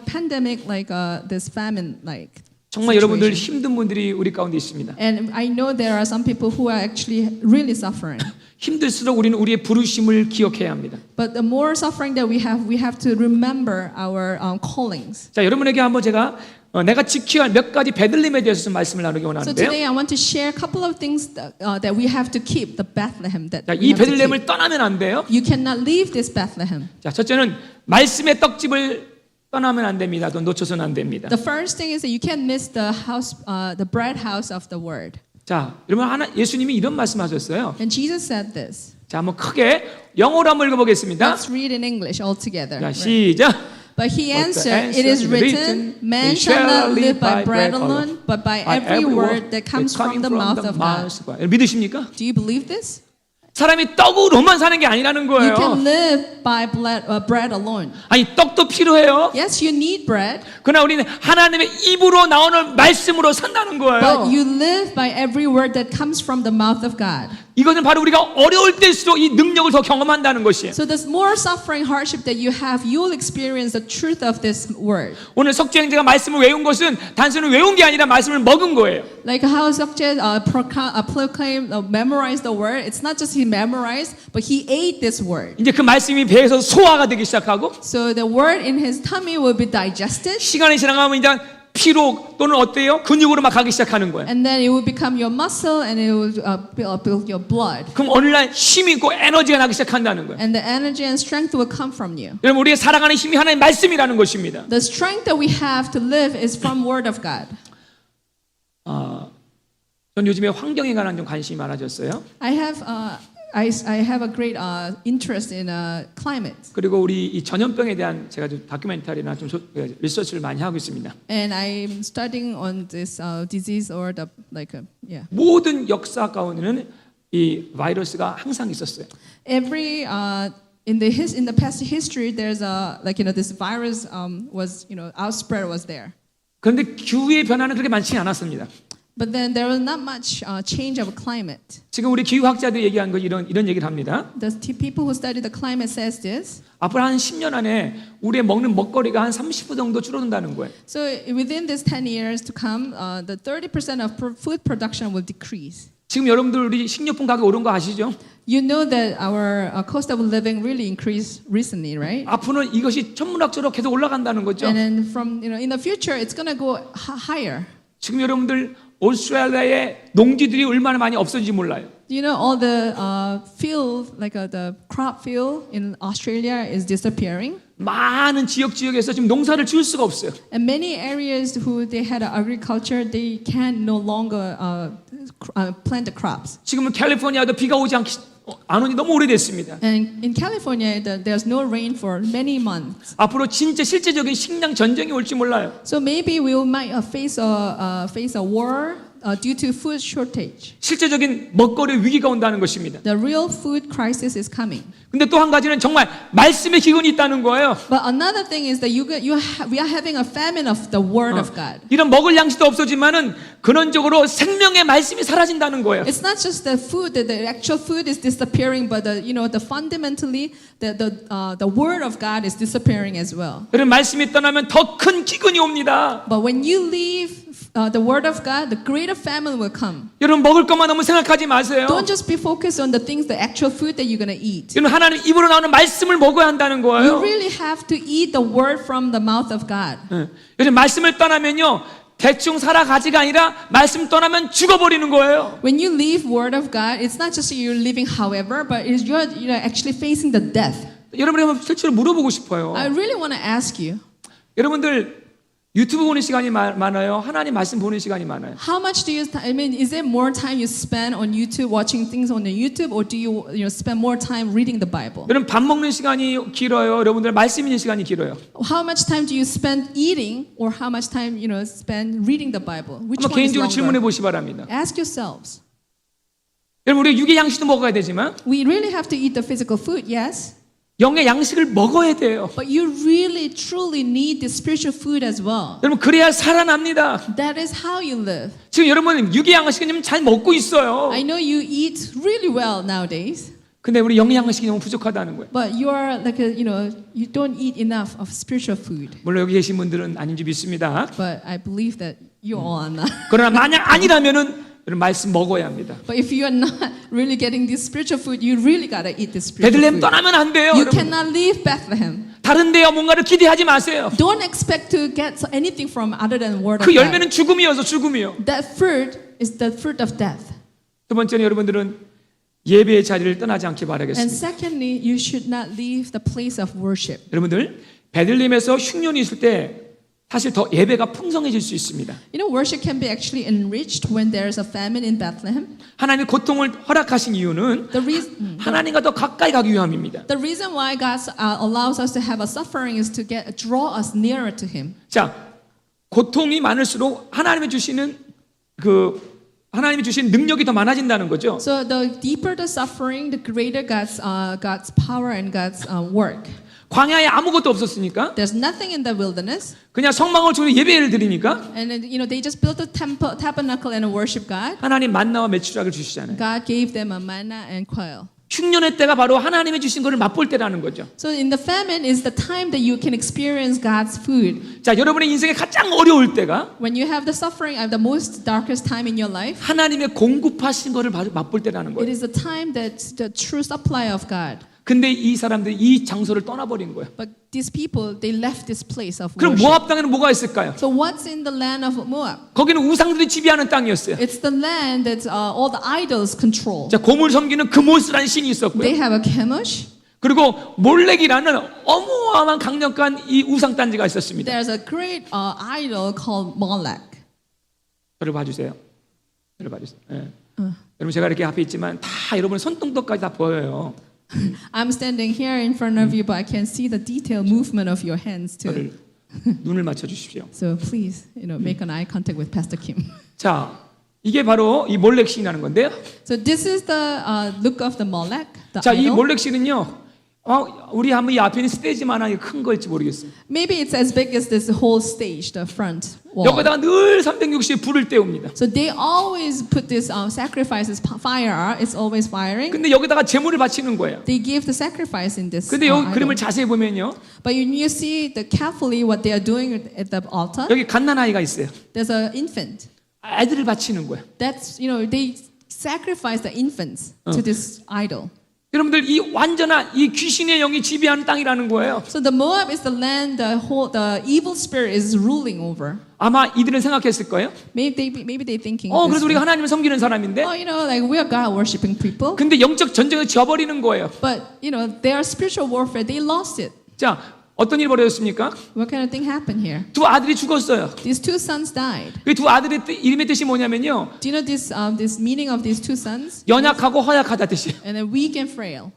pandemic like this famine like. 정말 여러분들 situation. 힘든 분들이 우리 가운데 있습니다. And I know there are some people who are actually really suffering. 힘들수록 우리는 우리의 부르심을 기억해야 합니다. But the more suffering that we have to remember our callings. 자, 여러분에게 한번 제가 내가 지켜야 할 몇 가지 베들레헴에 대해서 좀 말씀을 나누기 So 원하는데요. today I want to share a couple of things that we have to keep, the Bethlehem that 자, we 이 have to keep. 베들레헴을 떠나면 안 돼요. You cannot leave this Bethlehem. 자, 첫째는 말씀의 떡집을 떠나면 안 됩니다. 또 놓쳐서는 안 됩니다. The first thing is that you can't miss the bread house of the word. 자, 여러분 예수님이 이런 말씀하셨어요. And Jesus said this. 자, 한번 크게 영어로 한번 읽어보겠습니다. Let's read in English all together. 자, 시작. But he But the answered, "It is answer written, man shall not live by bread alone, but by every word that comes from the mouth of God." 여러분 믿으십니까? Do you believe this? 사람이 떡으로만 사는 게 아니라는 You 거예요. can live by bread alone. 아니 떡도 필요해요. Yes, you need bread, 그러나 우리는 하나님의 입으로 나오는 말씀으로 산다는 거예요. but you live by every word that comes from the mouth of God. 이것은 바로 우리가 어려울 때일수록 이 능력을 더 경험한다는 것이에요. So the more suffering, hardship that you have, you'll experience the truth of this word. 오늘 석주행제가 말씀을 외운 것은 단순히 외운 게 아니라 말씀을 먹은 거예요. Like how Sokje proclaimed, memorized the word. It's not just he memorized, but he ate this word. 이제 그 말씀이 배에서 소화가 되기 시작하고 So the word in his tummy will be digested, 시간이 지나가면 이제 피로 또는 어때요? 근육으로 막 가기 시작하는 거예요. and then it will become your muscle, and it will build your blood. 그럼 어느 날 힘이 있고 에너지가 나기 시작한다는 거예요. And the energy and strength will come from you. 여러분 우리가 살아가는 힘이 하나님의 말씀이라는 것입니다. The strength that we have to live is from word of God. 전 요즘에 환경에 관한 좀 관심이 많아졌어요. I have a great interest in climate, 그리고 우리 이 전염병에 대한 제가 좀 다큐멘터리나 좀 리서치를 많이 하고 있습니다. and I'm studying on this disease or the 모든 역사 가운데는 이 바이러스가 항상 있었어요. Every in the past history, there's this virus was outspread was there. 그런데 기후의 변화는 그렇게 많지 않았습니다. But then there was not much change of climate. 지금 우리 기후학자들이 얘기한 거 이런 얘기를 합니다. The people who study the climate says this. 앞으로 한 10년 안에 우리의 먹는 먹거리가 한 30% 정도 줄어든다는 거예요. So within this 10 years to come, the 30% of food production will decrease. 지금 여러분들 우리 식료품 가격 오른 거 아시죠? You know that our cost of living really increased recently, right? 앞으로는 이것이 천문학적으로 계속 올라간다는 거죠. And then from in the future, it's gonna go higher. 지금 여러분들 오스트레일리아의 농지들이 얼마나 많이 없어진지 몰라요. You know, all the field, like the crop field in Australia is disappearing. 많은 지역에서 지금 농사를 지을 수가 없어요. And many areas who they had agriculture, they can no longer plant the crops. 지금은 캘리포니아도 비가 오지 안 오니 너무 오래됐습니다. And in California, there's no rain for many months. 앞으로 진짜 실제적인 식량 전쟁이 올지 몰라요. So maybe we might face a war due to food shortage. 실제적인 먹거리 위기가 온다는 것입니다. The real food crisis is coming. 근데 또 한 가지는 정말 말씀의 기운이 있다는 거예요. But another thing is that we are having a famine of the word of God. 이런 먹을 양식도 없어지만은 근원적으로 생명의 말씀이 사라진다는 거예요. It's not just the food that the actual food is disappearing, but the fundamentally the word of God is disappearing as well. 여러분 말씀이 떠나면 더 큰 기근이 옵니다. But when you leave the word of God, the greater famine will come. 여러분 먹을 것만 너무 생각하지 마세요. Don't just be focused on the things, the actual food that you're going to eat. 여러분 하나님 입으로 나오는 말씀을 먹어야 한다는 You 거예요. really have to eat the word from the mouth of God. 여러분 말씀을 떠나면요 대충 살아가지가 아니라 말씀 떠나면 죽어버리는 거예요. When you leave word of God, it's not just you're living however, but you're actually facing the death. 여러분이 한번 실제로 물어보고 싶어요. I really want to ask you, 여러분들 유튜브 보는 시간이 많아요? 하나님 말씀 보는 시간이 많아요? how much do you? I mean, is there more time you spend on YouTube watching things on the YouTube, or do you spend more time reading the Bible? 여러분 밥 먹는 시간이 길어요? 여러분들 말씀 있는 시간이 길어요? How much time do you spend eating, or how much time spend reading the Bible? Which 한번 one is 개인적으로 질문해 longer? 보시 바랍니다. Ask yourselves. 여러분 우리 육의 양식도 먹어야 되지만 We really have to eat the physical food, yes, 영의 양식을 먹어야 돼요. but you really, truly need the spiritual food as well. 여러분 그래야 살아납니다. That is how you live. 지금 여러분 육의 양식은 잘 먹고 있어요. I know you eat really well nowadays, 근데 우리 영의 양식이 너무 부족하다는 거예요. but you are like you don't eat enough of spiritual food. 물론 여기 계신 분들은 아닌지 믿습니다. But I believe that you all are not. 그러나 만약 아니라면은 여러분 말씀 먹어야 합니다. But if you are not really getting this spiritual food, you really gotta eat this spiritual 베들레헴 food. 떠나면 안 돼요. You 여러분. cannot leave Bethlehem. 다른 데요 뭔가를 기대하지 마세요. Don't expect to get anything from other than word of 그 God. 열매는 죽음이어서 죽음이요. That fruit is the fruit of death. 두 번째는 여러분들은 예배의 자리를 떠나지 않기 And 바라겠습니다. secondly, you should not leave the place of worship. 여러분들 베들레헴에서 흉년이 있을 때 사실 더 예배가 풍성해질 수 있습니다. You know, worship can be actually enriched when there is a famine in Bethlehem. 하나님이 고통을 허락하신 이유는 The reason. 하나님과 더 가까이 가기 위함입니다. The reason why God allows us to have a suffering is to draw us nearer to Him. 자, 고통이 많을수록 하나님이 주시는 능력이 더 많아진다는 거죠. So the deeper the suffering, the greater God's power and God's work. 광야에 아무것도 없었으니까 There's nothing in the wilderness, 그냥 성막을 주고 예배를 드리니까 and then, they just built a tabernacle and worship God. 하나님 만나와 메추락을 주시잖아요. God gave them a manna and quail. 흉년의 때가 바로 하나님이 주신 것을 맛볼 때라는 거죠. So in the famine is the time that you can experience God's food. 자, 여러분의 인생에 가장 어려울 때가 When you have the suffering at the most darkest time in your life, 하나님의 공급하신 것을 맛볼 때라는 it 거예요. is the time that's the true supply of God. 근데 이 사람들이 이 장소를 떠나버린 거예요. But these people, they left this place of 그럼 worship. 모압 땅에는 뭐가 있을까요? So what's in the land of Moab? 거기는 우상들이 지배하는 땅이었어요. It's the land that all the idols control. 자, 고물 섬기는 그모스라는 신이 있었고요. They have a Chemosh. 그리고 몰렉이라는 어마어마한 강력한 이 우상 단지가 있었습니다. There's a great idol called Molech. 저를 봐주세요. 저를 봐주세요. 예. 여러분 제가 이렇게 앞에 있지만 다 여러분 손등떡까지 다 보여요. I'm standing here in front of you, but I can see the detailed movement of your hands too. 저를 눈을 맞춰 주십시오. So please, make an eye contact with Pastor Kim. 자, 이게 바로 이 몰렉 신이라는 건데요. So this is the look of the Molech, the 자, 이 idol. 몰렉 신은요. 우리 한번 이 앞에 있는 스테이지만한 큰 걸지 모르겠어요. Maybe it's as big as this whole stage, the front wall. 여기다가 늘 360에 불을 떼웁니다. So they always put this sacrifices fire. It's always firing. 근데 여기다가 제물을 바치는 거예요. They give the sacrifice in this. 근데 여기 idol. 그림을 자세히 보면요. But when you see carefully what they are doing at the altar, 여기 갓난아이가 있어요. there's an infant. 아이들을 바치는 거예요. That's they sacrifice the infants to this idol. 여러분들 이 완전한 이 귀신의 영이 지배하는 땅이라는 거예요. So the Moab is the land the evil spirit is ruling over. 아마 이들은 생각했을 거예요. Maybe they thinking. 그래도 this 우리가 way. 하나님을 섬기는 사람인데, Oh, like we are God worshiping people, 근데 영적 전쟁을 져버리는 거예요. but their spiritual warfare, they lost it. 자, 어떤 일이 벌어졌습니까? What kind of thing happened here? 두 아들이 죽었어요. These two sons died. 그 두 아들의 이름의 뜻이 뭐냐면요, Do you know this meaning of these two sons? 연약하고 허약하다 뜻이에요. And then weak and frail.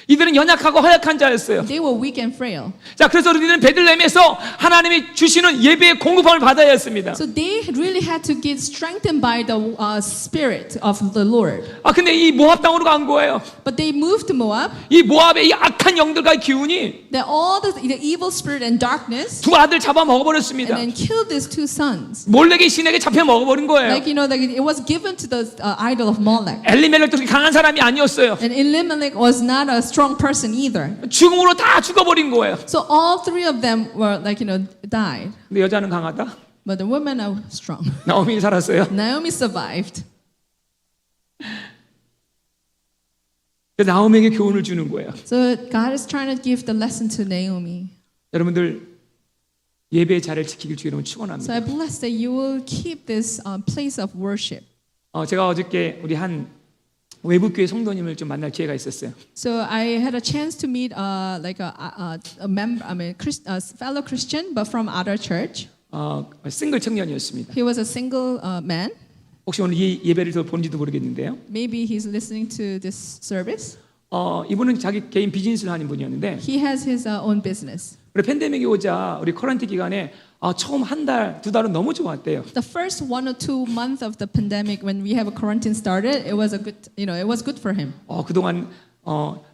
이들은 연약하고 허약한 자였어요. They were weak and frail. 자, 그래서 우리는 베들레헴에서 하나님이 주시는 예배의 공급함을 받아야 했습니다. So they really had to get strengthened by the spirit of the Lord. 근데 이 모압 땅으로 간 거예요. But they moved to Moab. 이 모압의 이 악한 영들과 기운이 That all the evil spirit and darkness, 두 아들 잡아 and 먹어버렸습니다. then killed these two sons. 몰렉의 신에게 잡혀 먹어버린 거예요. Like like it was given to the idol of Molech. 엘리멜렉도 그렇게 강한 사람이 아니었어요. And Elimelech was not a strong person either. 죽음으로 다 죽어버린 거예요. So all three of them were died. 근데 여자는 강하다. But the women are strong. 나오미 살았어요. Naomi survived. 그래서 나오미에게 교훈을 주는 거예요. So God is trying to give the lesson to Naomi. 여러분들 예배의 자리를 지키길 주의 이름으로 So 축원합니다. I bless that you will keep this place of worship. 제가 어저께 우리 한 외부 교회 성도님을 좀 만날 기회가 있었어요. So I had a chance to meet like a member, a fellow Christian, but from other church. 싱글 청년이었습니다. He was a single man. 혹시 오늘 이 예배를 더 본지도 모르겠는데요. Maybe he's listening to this service. 이분은 자기 개인 비즈니스를 하는 분이었는데, He has his own business. 우리 팬데믹이 오자 우리 코란티 기간에 처음 한 달, 두 달은 너무 좋았대요. The first 1 or 2 months of the pandemic, when we have a quarantine started, it was a good, it was good for him. 그동안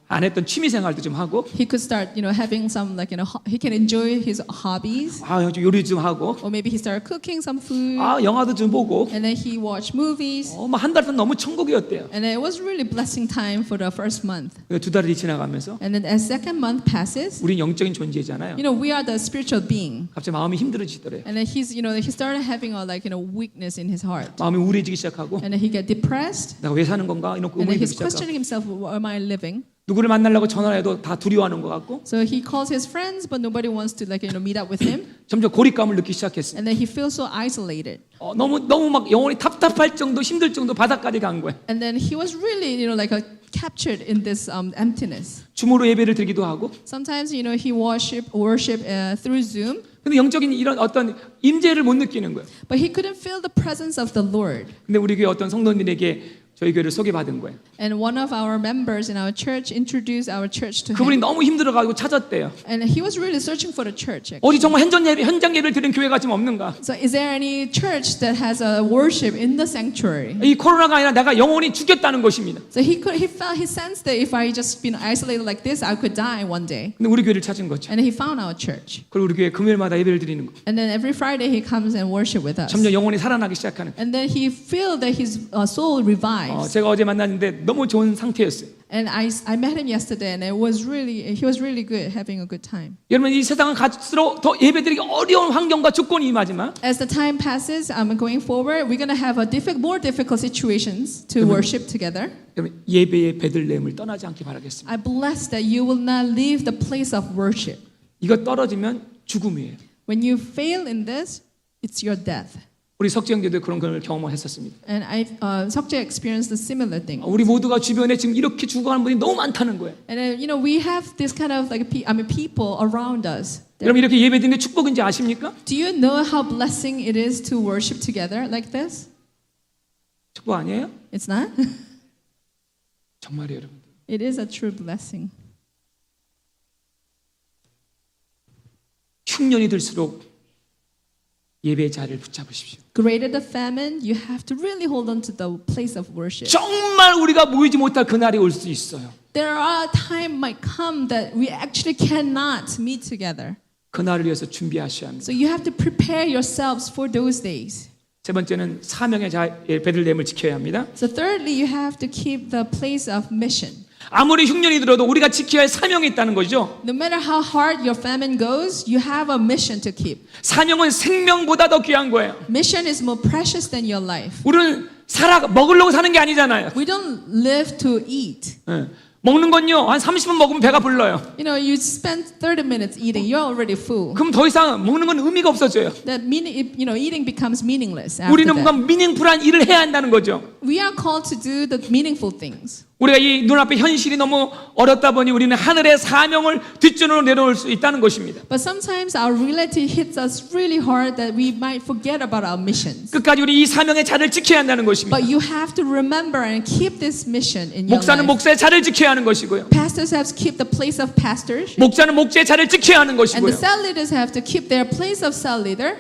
안 했던 취미 생활도 좀 하고, He could start, having some he can enjoy his hobbies, 요리 좀 하고, or maybe he started cooking some food, 영화도 좀 보고, and then he watched movies, 한 달 동안 너무 천국이었대요. and it was really blessing time for the first month. 두 달이 지나가면서 And then as second month passes, 우린 영적인 존재잖아요. we are the spiritual being, 갑자기 마음이 힘들어지더래요. and then he started having a weakness in his heart, 마음이 우울해지기 시작하고, and then he get depressed, 내가 왜 사는 건가 이런 and then 의문이 들기 he's 시작하고, questioning himself, where am I living? 누구를 만나려고 전화해도 다 두려워하는 것 같고, So he calls his friends, but nobody wants to meet up with him. 점점 고립감을 느끼기 시작했어요. And then he feels so isolated. 너무 막 영혼이 답답할 정도, 힘들 정도 바닥까지 간 거예요. And then he was really, captured in this emptiness. 줌으로 예배를 드리기도 하고, Sometimes, he worship through Zoom, 근데 영적인 이런 어떤 임재를 못 느끼는 거예요. but he couldn't feel the presence of the Lord. 근데 우리 교회 어떤 성도님에게 저희 교회를 소개받은 거예요. And one of our members in our church introduced our church to 그분이 him. 너무 힘들어가지고 찾았대요. And he was really searching for the church. 어디 정말 현장 예배를 드리는 교회가 지금 없는가? So is there any church that has a worship in the sanctuary? 이 코로나가 아니라 내가 영혼이 죽겠다는 것입니다. So he sensed that if I just been isolated like this, I could die one day. 근데 우리 교회를 찾은 거죠. And he found our church. 그리고 우리 교회 금요일마다 예배를 드리는 거. And then every Friday he comes and worship with us. 점점 영혼이 살아나기 시작하는. And then he feel that his soul revives. 제가 어제 만났는데 너무 좋은 상태였어요. And I met him yesterday, and he was really good, having a good time. 여러분 이 세상은 갈수록 더 예배드리기 어려운 환경과 조건이 임하지만, As the time passes, going forward, we're gonna have more difficult situations to worship together. 여러분 예배의 베들레헴을 떠나지 않기 바라겠습니다. I bless that you will not leave the place of worship. 이거 떨어지면 죽음이에요. When you fail in this, it's your death. 우리 석재 형제도 그런 걸 경험했었습니다. And Seokjae experienced a similar thing. 우리 모두가 주변에 지금 이렇게 죽어가는 분이 너무 많다는 거예요. And we have this kind of people around us. 여러분 이렇게 예배드리는 게 축복인지 아십니까? Do you know how blessing it is to worship together like this? 축복 아니에요? It's not. 정말이에요, 여러분. It is a true blessing. 흉년이 들수록 예배의 자리를 붙잡으십시오. Greater the famine, you have to really hold on to the place of worship. 정말 우리가 모이지 못할 그날이 올 수 있어요. There are time might come that we actually cannot meet together. 그날을 위해서 준비하셔야 합니다. So you have to prepare yourselves for those days. 세 번째는 사명의 베들레헴을 지켜야 합니다. So thirdly, you have to keep the place of mission. 아무리 흉년이 들어도 우리가 지켜야 할 사명이 있다는 거죠. No matter how hard your famine goes, you have a mission to keep. 사명은 생명보다 더 귀한 거예요. Mission is more precious than your life. 우리는 먹으려고 사는 게 아니잖아요. We don't live to eat. 먹는 건요 한 30분 먹으면 배가 불러요. You know, you spend 30 minutes eating, you're already full. 그럼 더 이상 먹는 건 의미가 없어져요. That meaning, you know, eating becomes meaningless after 우리는 that. 뭔가 미닝풀한 일을 해야 한다는 거죠. We are called to do the meaningful things. 우리가 이 눈앞에 현실이 너무 어렵다 보니 우리는 하늘의 사명을 뒷전으로 내려올 수 있다는 것입니다. But sometimes our reality hits us really hard that we might forget about our missions. 끝까지 우리 이 사명의 자리를 지켜야 한다는 것입니다. But you have to remember and keep this mission in your 목사는 life. 목사의 자리를 지켜야 하는 것이고요. Pastors have to keep the place of pastors. 목자는 목자의 자리를 지켜야 하는 And the 것이고요. cell leaders have to keep their place of cell leader.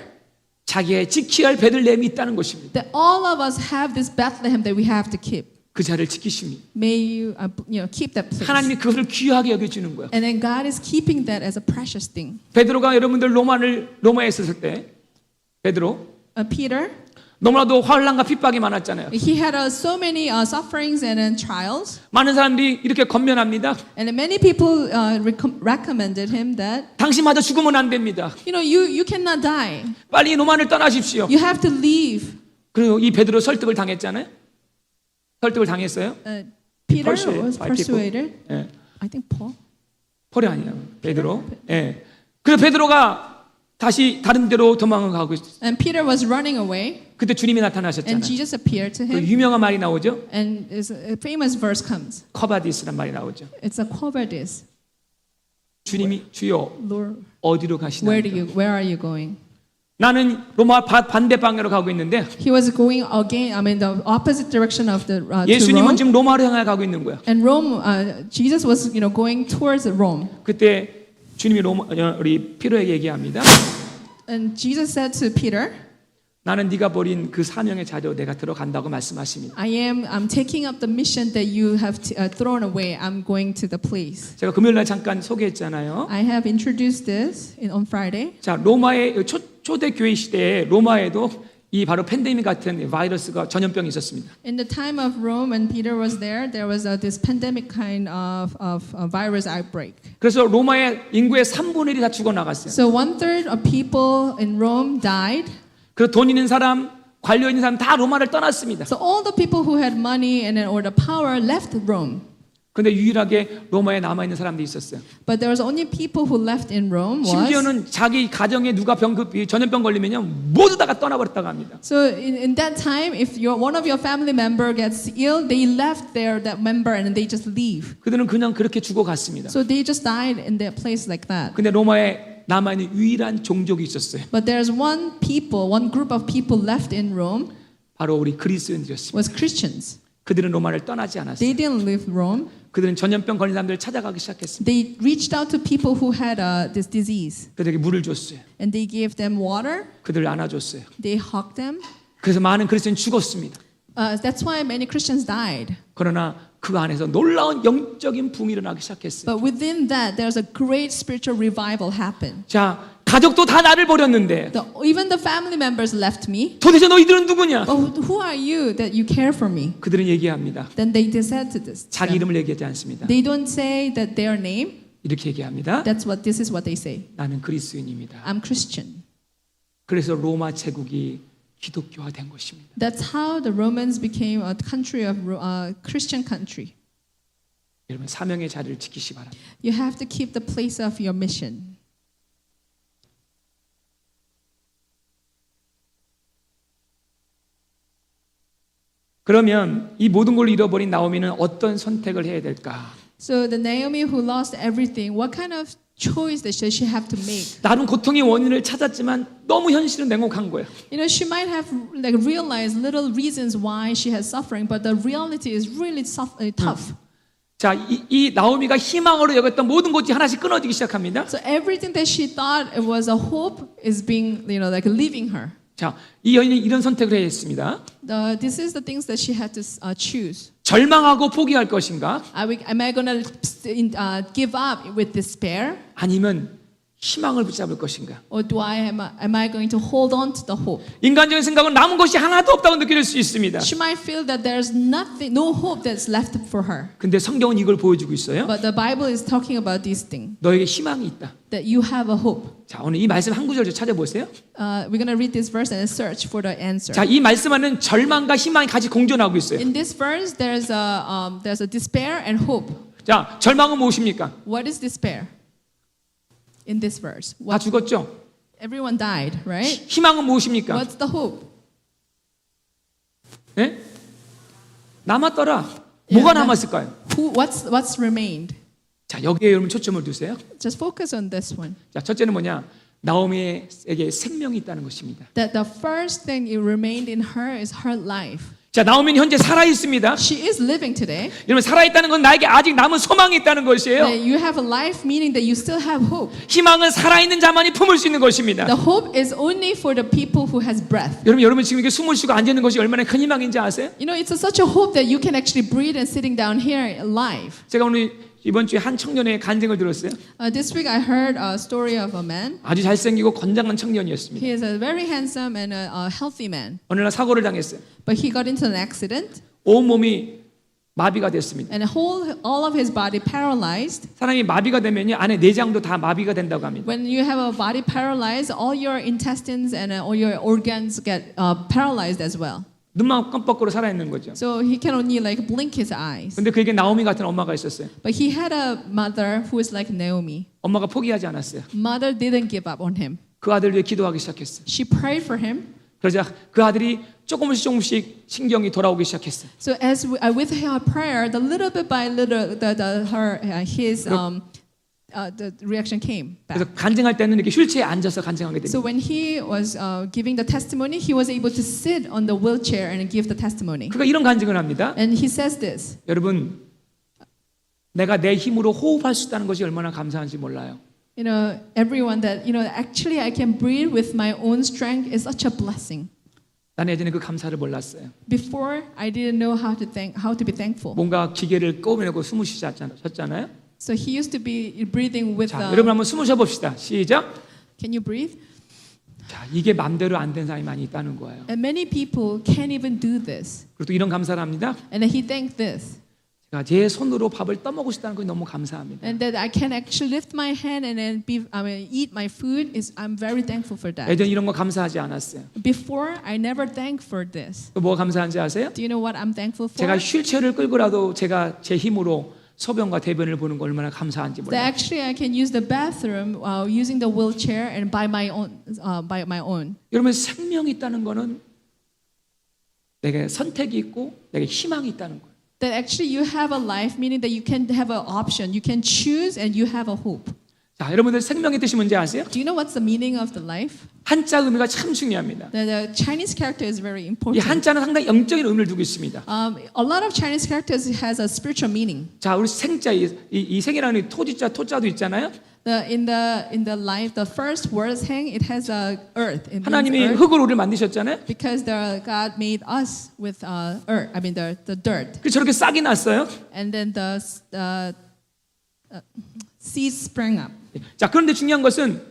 자기의 지켜야 할 베들레헴이 있다는 것입니다. That all of us have this Bethlehem that we have to keep. 그 자리를 지키십니다. May you, keep that place. 하나님이 그것을 귀하게 여겨주는 거예요. And then God is keeping that as a precious thing. 베드로가 여러분들 로마에 있었을 때 베드로 Peter, 너무나도 환난과 핍박이 많았잖아요. he had so many sufferings and trials. 많은 사람들이 이렇게 권면합니다. And many people recommended him that, 당신마저 죽으면 안 됩니다. you know, you cannot die. 빨리 로마를 떠나십시오. You have to leave. 그리고 이 베드로 설득을 당했잖아요. 설득을 당했어요. Peter Persuaded was by people. persuaded. 예. I think Paul. 폴이 아니에요. 베드로. 예. 그래서 베드로가 다시 다른 데로 도망을 가고 있어요. And Peter was running away, 그때 주님이 and 나타나셨잖아요. Jesus appeared to 그 him. 유명한 말이 나오죠. And a famous verse comes. 커바디스란 말이 나오죠. It's a cowardice. 주님이 주여 Lord, 어디로 가시나이까? where are you going? 나는 로마 반대 방향으로 가고 있는데 He was going again, the opposite direction of the to 예수님은 Rome. 지금 로마로 향해 가고 있는 거야. And Rome, Jesus was, going towards Rome. 그때 주님이 우리 피로에게 얘기합니다. And Jesus said to Peter, 나는 네가 버린 그 사명의 자리로 내가 들어간다고 말씀하십니다. I'm taking up the mission that you have thrown away. I'm going to the place. 제가 금요일 날 잠깐 소개했잖아요. I have introduced this on Friday. 자, 로마의 초대 교회 시대에 로마에도 이 바로 팬데믹 같은 바이러스가 전염병이 있었습니다. In the time of Rome, when Peter was this pandemic kind of virus outbreak. 그래서 로마의 인구의 3분의 1이 다 죽어 나갔어요. So 1/3 of people in Rome died. 그래서 돈 있는 사람, 관료 있는 사람 다 로마를 떠났습니다. So all the people who had money or the power left Rome. 그런데 유일하게 로마에 남아 있는 사람들이 있었어요. But there was only people who left in Rome. 심지어는 자기 가정에 누가 전염병 걸리면요 모두 다가 떠나버렸다고 합니다. So in that time, if one of your family member gets ill, they left that member and they just leave. 그들은 그냥 그렇게 죽어갔습니다. So they just died in their place like that. 근데 로마에 남아 있는 유일한 종족이 있었어요. But there's one group of people left in Rome 바로 우리 그리스도인들이었습니다. was Christians. 그들은 로마를 떠나지 않았어요. They didn't leave Rome. 그들은 전염병 걸린 사람들을 찾아가기 시작했습니다. They reached out to people who had this disease, 그들에게 물을 줬어요. and they gave them water. 그들을 안아줬어요. They hugged them. 그래서 많은 그리스도인이 죽었습니다. That's why many Christians died. 그러나 그 안에서 놀라운 영적인 붕이 일어나기 시작했어요. But within that, there's a great spiritual revival happen. 자, 가족도 다 나를 버렸는데 Even the family members left me. 도대체 너희들은 누구냐? But who are you that you care for me? 그들은 얘기합니다. Then they said to this. 자기 이름을 얘기하지 않습니다. They don't say that their name. 이렇게 얘기합니다. This is what they say. 나는 그리스도인입니다. I'm Christian. 그래서 로마 제국이 기독교화된 것입니다. That's how the Romans became a country of Christian country. 여러분 사명의 자리를 지키시 바랍니다. You have to keep the place of your mission. 그러면 이 모든 걸 잃어버린 나오미는 어떤 선택을 해야 될까? So the Naomi who lost everything, what kind of choice does she have to make? 나름 고통의 원인을 찾았지만 너무 현실은 냉혹한 거예요. You know, she might have realized little reasons why she has suffering, but the reality is really tough. 자, 이 나오미가 희망으로 여겼던 모든 것이 하나씩 끊어지기 시작합니다. So everything that she thought it was a hope is being, leaving her. 자, 이 여인은 이런 선택을 해야 했습니다. This is the things that she had to choose. 절망하고 포기할 것인가? Am I going to give up with despair, 아니면 희망을 붙잡을 것인가? or am I going to hold on to the hope? 인간적인 생각은 남은 것이 하나도 없다고 느낄 수 있습니다. She might feel that there's no hope that's left for her. 근데 성경은 이걸 보여주고 있어요. But the Bible is talking about these things, 너에게 희망이 있다. that you have a hope. 자, 오늘 이 말씀 한 구절 좀 찾아보세요. We're going to read this verse and search for the answer. 자, 이 말씀 안에는 절망과 희망이 같이 공존하고 있어요. In this verse, there's a despair and hope. 자, 절망은 무엇입니까? What is despair? In this verse, 다 죽었죠? everyone died, right? 희망은 무엇입니까? What's the hope? 예? 남았더라. 예, 뭐가 나- 남았을까요? What's remained? 자, 여기에 여러분 초점을 두세요. Just focus on this one. 자, 첫째는 뭐냐? 나오미에게 생명이 있다는 것입니다. That the first thing it remained in her is her life. 자, 나오미는 현재 살아 있습니다. She is living today. 여러분 살아 있다는 건 나에게 아직 남은 소망이 있다는 것이에요. That you have a life, meaning that you still have hope. 희망은 살아 있는 자만이 품을 수 있는 것입니다. The hope is only for the people who has breath. 여러분 지금 이렇게 숨을 쉬고 앉아 있는 것이 얼마나 큰 희망인지 아세요? You know, it's such a hope that you can actually breathe and sitting down here alive. 제가 오늘 이번 주에 한 청년의 간증을 들었어요. This week I heard a story of a man. 아주 잘생기고 건장한 청년이었습니다. He is a very handsome and a healthy man. 어느 날 사고를 당했어요. But he got into an accident 온 몸이 마비가 됐습니다. and all of his body paralyzed. 사람이 마비가 되면요 안에 내장도 다 마비가 된다고 합니다. When you have a body paralyzed, all your intestines and all your organs get paralyzed as well. 눈만 깜빡거려 살아있는 거죠. So he can only like blink his eyes. 근데 그에게 나오미 같은 엄마가 있었어요. But he had a mother who is like Naomi. 엄마가 포기하지 않았어요. Mother didn't give up on him. 그 아들 위해 기도하기 시작했어요. She prayed for him. 그러자 그 아들이 조금씩 신경이 돌아오기 시작했어요. So as with her prayer, the little bit by little, the reaction came back. 그래서 간증할 때는 이렇게 휠체어에 앉아서 간증하게 됩니다. So when he was giving the testimony, he was able to sit on the wheelchair and give the testimony. 그가 이런 간증을 합니다. And he says this. 여러분, 내가 내 힘으로 호흡할 수 있다는 것이 얼마나 감사한지 몰라요. You know, everyone that actually I can breathe with my own strength is such a blessing. 나는 예전에 그 감사를 몰랐어요. Before I didn't know how to be thankful. 뭔가 기계를 꺼내고 숨을 쉬셨잖아요. So he used to be breathing with. 자, 여러분 한번 숨을 쉬어봅시다. 시작. Can you breathe? 자, 이게 맘대로 안 된 사람이 많이 있다는 거예요. And many people can't even do this. 그리고 또 이런 감사를 합니다. And then he thanked this. 제가 제 손으로 밥을 떠먹을 수 있다는 거 너무 감사합니다. And that I can actually lift my hand and then eat my food I'm very thankful for that. 예전 이런 거 감사하지 않았어요. Before I never thanked for this. 또 뭐 감사한지 아세요? Do you know what I'm thankful for? 제가 휠체어를 끌고라도 제가 제 힘으로 소변과 대변을 보는 거 얼마나 감사한지 That 몰라요. actually I can use the bathroom using the wheelchair and by my own. 여러분 생명이 있다는 거는 내게 선택이 있고 내게 희망이 있다는 거예요. That actually you have a life, meaning that you can have an option. You can choose and you have a hope. 자, 여러분들 생명의 뜻이 뭔지 아세요? Do you know what's the meaning of the life? 한자 의미가 참 중요합니다. The Chinese character is very 이 important. 한자는 상당히 영적인 의미를 두고 있습니다. A lot of Chinese characters has a spiritual meaning. 자, 우리 생자 이 생이라는 토지자 토자도 있잖아요. In the life, the first word "생" it has a earth. It means 하나님이 earth 흙으로 우리를 만드셨잖아요. because God made us with earth. I mean the dirt, 그래서 저렇게 싹이 났어요. and then the seeds sprang up. 자, 그런데 중요한 것은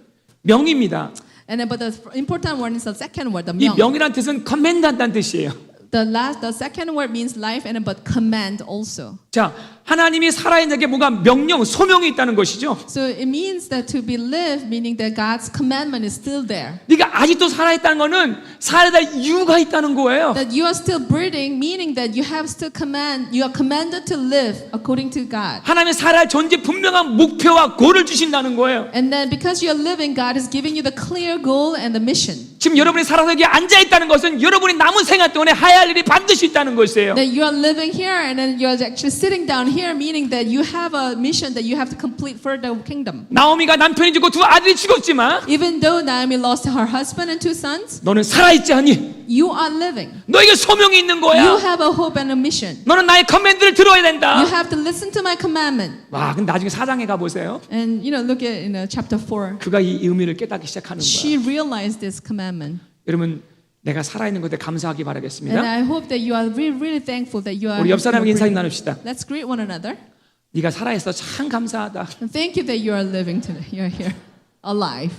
명입니다. And then, but the important one is the second word, the 이 명. 명이란 뜻은 커맨드한다는 뜻이에요. The second word means life, and but command also. 자, 하나님이 살아있는 게 뭔가 명령, 소명이 있다는 것이죠. So it means that to be lived, meaning that God's commandment is still there. 네가 아직도 살아있다는 거는 살아야 될 이유가 있다는 거예요. That you are still breathing, meaning that you are commanded to live according to God. 하나님의 살아야 존재 분명한 목표와 골을 주신다는 거예요. And then because you are living, God is giving you the clear goal and the mission. 지금 여러분이 살아서 여기 앉아있다는 것은 여러분이 남은 생활 동안에 해야 할 일이 반드시 있다는 것이에요. That you are living here and then you are actually sitting down here, meaning that you have a mission that you have to complete for the kingdom. 나오미가 남편이 죽고 두 아들이 죽었지만 Even though Naomi lost her husband and two sons, 너는 살아있지 않니? you are living. 너에게 소명이 있는 You 거야. have a hope and a mission. 너는 나의 커맨드를 들어야 된다. You have to listen to my commandment. 와, 근데 나중에 4장에 가보세요. And look at in chapter 4. 그가 이 의미를 깨닫기 시작하는 She 거야. realized this commandment. 여러분, 내가 살아있는 것에 감사하기 And 바라겠습니다. I hope that you are really, really thankful that you are. 우리 옆 사람에게 인사 좀 나눕시다. Let's greet one another. 네가 살아있어 참 감사하다. And thank you that you are living today. You are here, alive.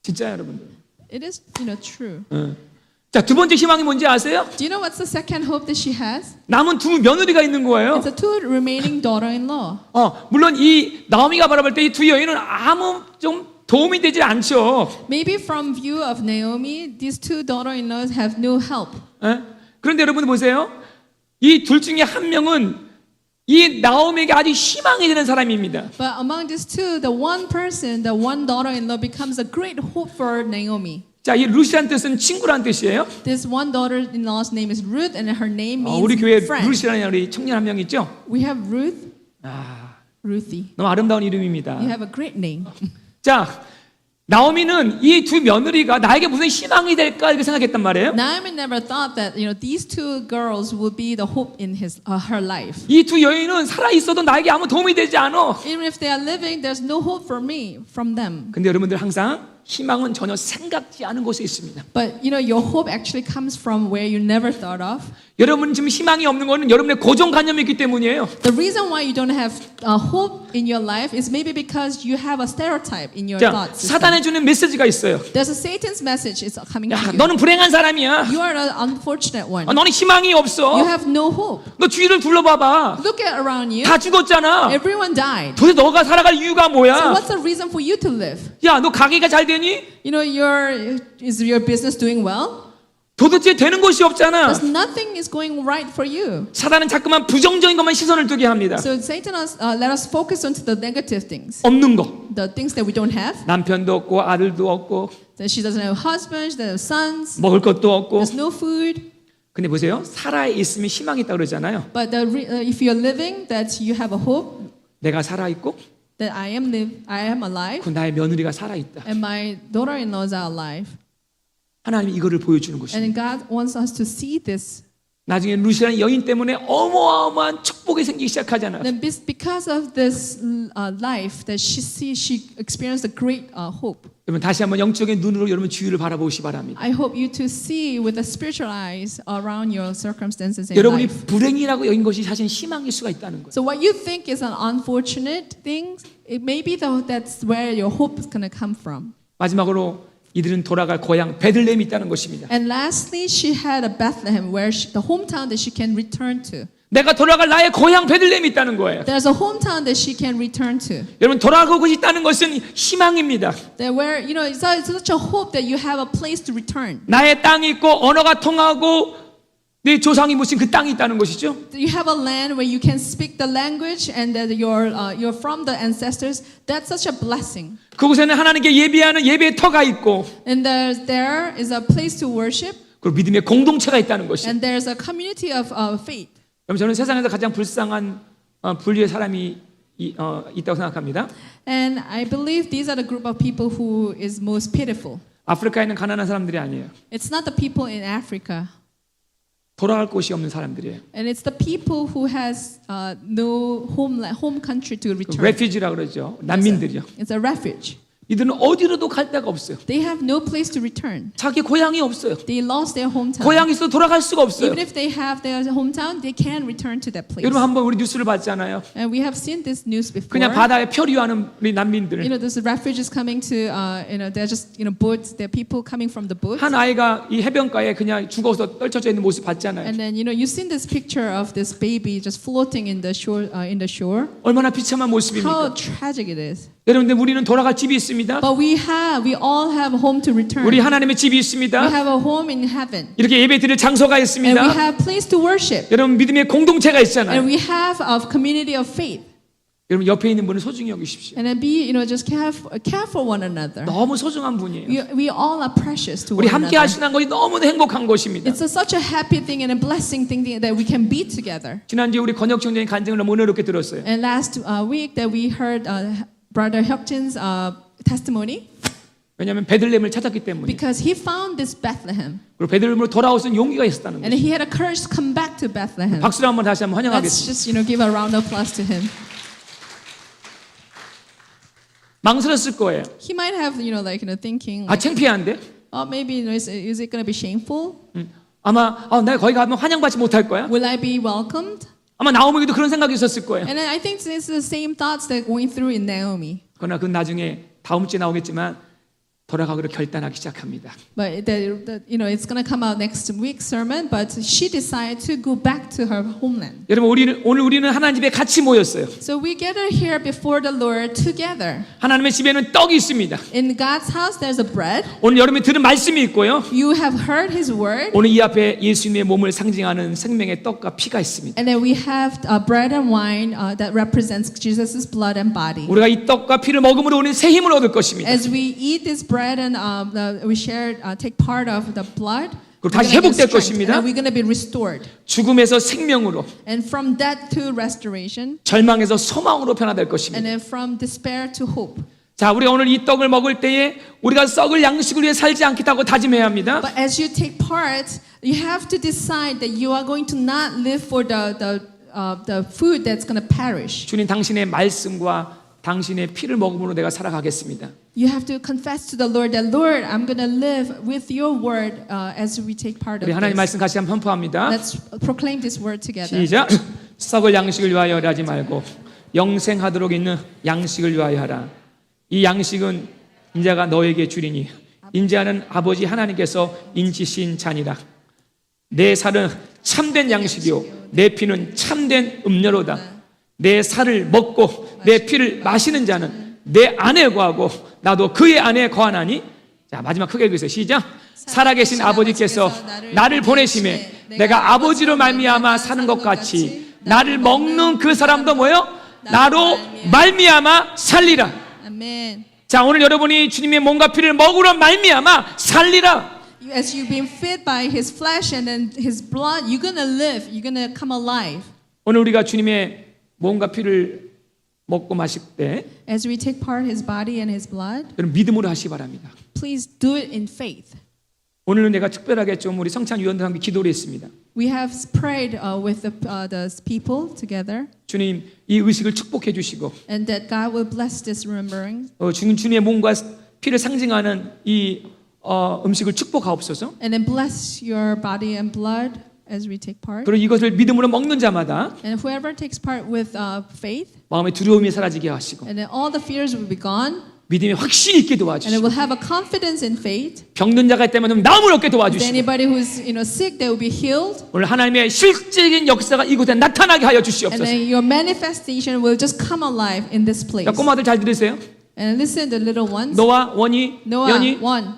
진짜 여러분들. It is, true. 자, 두 번째 희망이 뭔지 아세요? Do you know what's the second hope that she has? 남은 두 며느리가 있는 거예요. It's the two remaining daughter-in-law. 물론 이 나오미가 바라볼 때 이 두 여인은 아무 좀 도움이 되지 않죠. Maybe from view of Naomi, these two daughter-in-laws have no help. 그런데 여러분 보세요. 이 둘 중에 한 명은 이 나오미에게 아주 희망이 되는 사람입니다. But among these two, the one person, the one daughter-in-law becomes a great hope for Naomi. 자, 이 루시라는 뜻은 친구라는 뜻이에요. This one daughter-in-law's name is Ruth, and her name 우리 교회 means friend. 루시라는 우리 청년 한 명 있죠? We have Ruth, 아, Ruthie. 너무 아름다운 이름입니다. You have a great name. 자, 나오미는 이 두 며느리가 나에게 무슨 희망이 될까 이렇게 생각했단 말이에요. Naomi never thought that these two girls would be the hope in her life. 이 두 여인은 살아 있어도 나에게 아무 도움이 되지 않아. Even if they are living, there's no hope for me from them. 근데 여러분들 항상 희망은 전혀 생각지 않은 곳에 있습니다. But your hope actually comes from where you never thought of. 여러분 지금 희망이 없는 거는 여러분의 고정관념이 있기 때문이에요. The reason why you don't have hope in your life is maybe because you have a stereotype in your 자, thought system. 사단에 주는 메시지가 있어요. There's a Satan's message is coming 야, to you. 너는 불행한 사람이야. You are an unfortunate one. 너는 희망이 You 없어. have no hope. 너 주위를 둘러봐봐. Look at around you. 다 죽었잖아. Everyone died. 도대체 너가 살아갈 이유가 So 뭐야? what's the reason for you to live? 야, 너 가게가 잘 되니? Is your business doing well? 도대체 되는 것이 없잖아. There's nothing is going right for you. 사단은 자꾸만 부정적인 것만 시선을 두게 합니다. So Satan let us focus on the negative things, 없는 거. the things that we don't have. 남편도 없고 아들도 없고 That she doesn't have husbands, she doesn't have sons. 먹을 것도 없고. There's no food. 근데 보세요. 살아 있으면 희망이 있다 그러잖아요. But if you're living, that you have a hope 내가 살아 있고 that I am alive, 그 나의 며느리가 살아 있다. and my daughter-in-laws are alive. 하나님이 이거를 보여주는 것입니다. And God wants us to see this. 나중에 루시라는 여인 때문에 어마어마한 축복이 생기기 시작하잖아요. Then because of this life that she experienced a great hope. 여러분 다시 한번 영적인 눈으로 여러분 주위를 바라보시 바랍니다. I hope you to see with the spiritual eyes around your circumstances in 여러분이 life. 불행이라고 여긴 것이 사실 희망일 수가 있다는 거예요. So what you think is an unfortunate thing, it may be that's where your hope is going to come from. 마지막으로 이들은 돌아갈 고향 베들레헴이 있다는 것입니다. And lastly, she had a Bethlehem, the hometown that she can return to. 내가 돌아갈 나의 고향 베들레헴이 있다는 거예요. There's a hometown that she can return to. 여러분 돌아가고 있다는 것은 희망입니다. That where it's such a hope that you have a place to return. 나의 땅이 있고 언어가 통하고 내 조상이 묻힌 그 땅이 있다는 것이죠. You have a land where you can speak the language and that you're from the ancestors. That's such a blessing. 그곳에는 하나님께 예배하는 예배의 터가 있고 And there is a place to worship. 그리고 믿음의 공동체가 있다는 것이죠. And there's a community of faith. 여러분 저는 세상에서 가장 불쌍한 분류의 사람이 있다고 생각합니다. And I believe these are the group of people who is most pitiful. 아프리카에 있는 가난한 사람들이 아니에요. It's not the people in Africa. 돌아갈 곳이 없는 사람들이에요. And it's the people who has no home country to return. 레퓨지라 그러죠. 난민들이요. It's a refuge. 이들은 어디로도 갈 데가 없어요. They have no place to return. 자기 고향이 없어요. They lost their hometown. 고향이 있어도 돌아갈 수가 없어요. Even if they have their hometown, they can't return to that place. 여러분 한번 우리 뉴스를 봤잖아요. And we have seen this news before. 그냥 바다에 표류하는 우리 난민들. There's refugees coming to, they're just, boats. They're people coming from the boats. 한 아이가 이 해변가에 그냥 죽어서 떨쳐져 있는 모습 봤잖아요. And then, you've seen this picture of this baby just floating in the shore. 얼마나 비참한 How 모습입니까? tragic it is. 여러분들 우리는 돌아갈 집이 있습니다. But we all have a home to return. 우리 하나님의 집이 We 있습니다. have a home in heaven. 이렇게 예배 드릴 장소가 And we 있습니다. have place to worship. 여러분 믿음의 공동체가 있잖아요. And we have a community of faith. 여러분 옆에 있는 분을 소중히 여기십시오. And then just care for one another. 너무 소중한 분이에요. We all are precious to 우리 one 함께 another. 하시는 것이 너무나 행복한 것입니다. It's such a happy thing and a blessing thing that we can be together. 지난주에 우리 권혁 총장의 간증을 너무 은혜롭게 들었어요. And last week that we heard Brother Hyukjin's testimony 왜냐하면 베들레헴을 찾았기 때문에. because he found this Bethlehem 그리고 베들레헴으로 돌아올 수 있는 용기가 있었다는 and 거예요. he had a courage to come back to Bethlehem. 박수로 한번 다시 한번 Let's 환영하겠습니다. just give a round of applause to him. 망설였을 거예요. He might have thinking 아 창피한데? maybe is it going to be shameful? 아마 내가 거기 가면 환영받지 못할 거야. Will I be welcomed? 아마 나오미에도 그런 생각이 있었을 거예요. And I think it's the same thoughts that going through in Naomi. 그러나 그 나중에 다음 주에 나오겠지만 돌아가기로 결단하기 시작합니다. But it's going to come out next week's sermon. But she decided to go back to her homeland. 여러분 오늘 우리는 하나님 집에 같이 모였어요. So we gather here before the Lord together. 하나님의 집에는 떡이 있습니다. In God's house, there's a bread. 오늘 여러분이 들은 말씀이 있고요. You have heard His word, 오늘 이 앞에 예수님의 몸을 상징하는 생명의 떡과 피가 있습니다. and then we have bread and wine that represents Jesus' blood and body. 우리가 이 떡과 피를 먹음으로 우리는 새 힘을 얻을 것입니다. As we eat this bread and we take part of the blood, 그리고 we're 다시 gonna get 회복될 strength, 것입니다. and we're going to be restored. 죽음에서 생명으로, And from death to restoration, 절망에서 소망으로 변화될 and 것입니다. then from despair to hope. 자, 우리가 오늘 이 떡을 먹을 때에 우리가 썩을 양식을 위해 살지 않겠다고 다짐해야 합니다. But as you take part, you have to decide that you are going to not live for the food that's going to perish. 주님, 당신의 말씀과 당신의 피를 먹음으로 내가 살아가겠습니다. You have to confess to the Lord that, Lord, I'm going to live with your word as we take part of 우리 하나님 this. 말씀 같이 한번 선포합니다. Let's proclaim this word together. 시작. 썩을 양식을 위하여 하지 말고 영생하도록 있는 양식을 위하여 하라. 이 양식은 인자가 너에게 주리니 인자는 아버지 하나님께서 인치신 잔이라. 내 살은 참된 양식이요 내 피는 참된 음료로다. 내 살을 먹고 내 피를 마시는 자는 내 안에 거하고 나도 그의 안에 거하나니. 자, 마지막 크게 읽으세요. 시작. 살아계신 아버지께서 나를 보내심에 내가 아버지로 말미암아 사는 것 같이 나를 먹는 그 사람도 뭐요? 나로 말미암아 살리라. Amen. 자, 오늘 여러분이 주님의 몸과 피를 먹으러 말미암아 살리라. As you've been fed by His flesh and then His blood, you're going to live. You're going to come alive. 오늘 우리가 주님의 몸과 피를 먹고 마실 때 As we take part His body and His blood, 여러분 믿음으로 하시기 바랍니다. please do it in faith. 오늘은 내가 특별하게 좀 우리 성찬 위원들과 함께 기도를 했습니다. We have prayed with the people together, 주님, 이 의식을 축복해 주시고 and that God will bless this remembering, 주님의 몸과 피를 상징하는 이 음식을 축복하옵소서. and then bless your body and blood as we take part. 그리고 이것을 믿음으로 먹는 자마다 And whoever takes part with faith, 마음의 두려움이 사라지게 하시고 and then all the fears will be gone, 믿음이 확신이 있게 and it 도와주시고 will have a confidence in faith. 병든 자가 있다면 나음을 얻게 If 도와주시고 anybody who's sick, they will be healed. 오늘 하나님의 실질적인 역사가 이곳에 나타나게 하여 And 주시옵소서. then your manifestation will just come alive in this place. 자, 꼬마들 잘 들으세요. And listen, the little ones. 노아, 원희, Noah, 연희, one.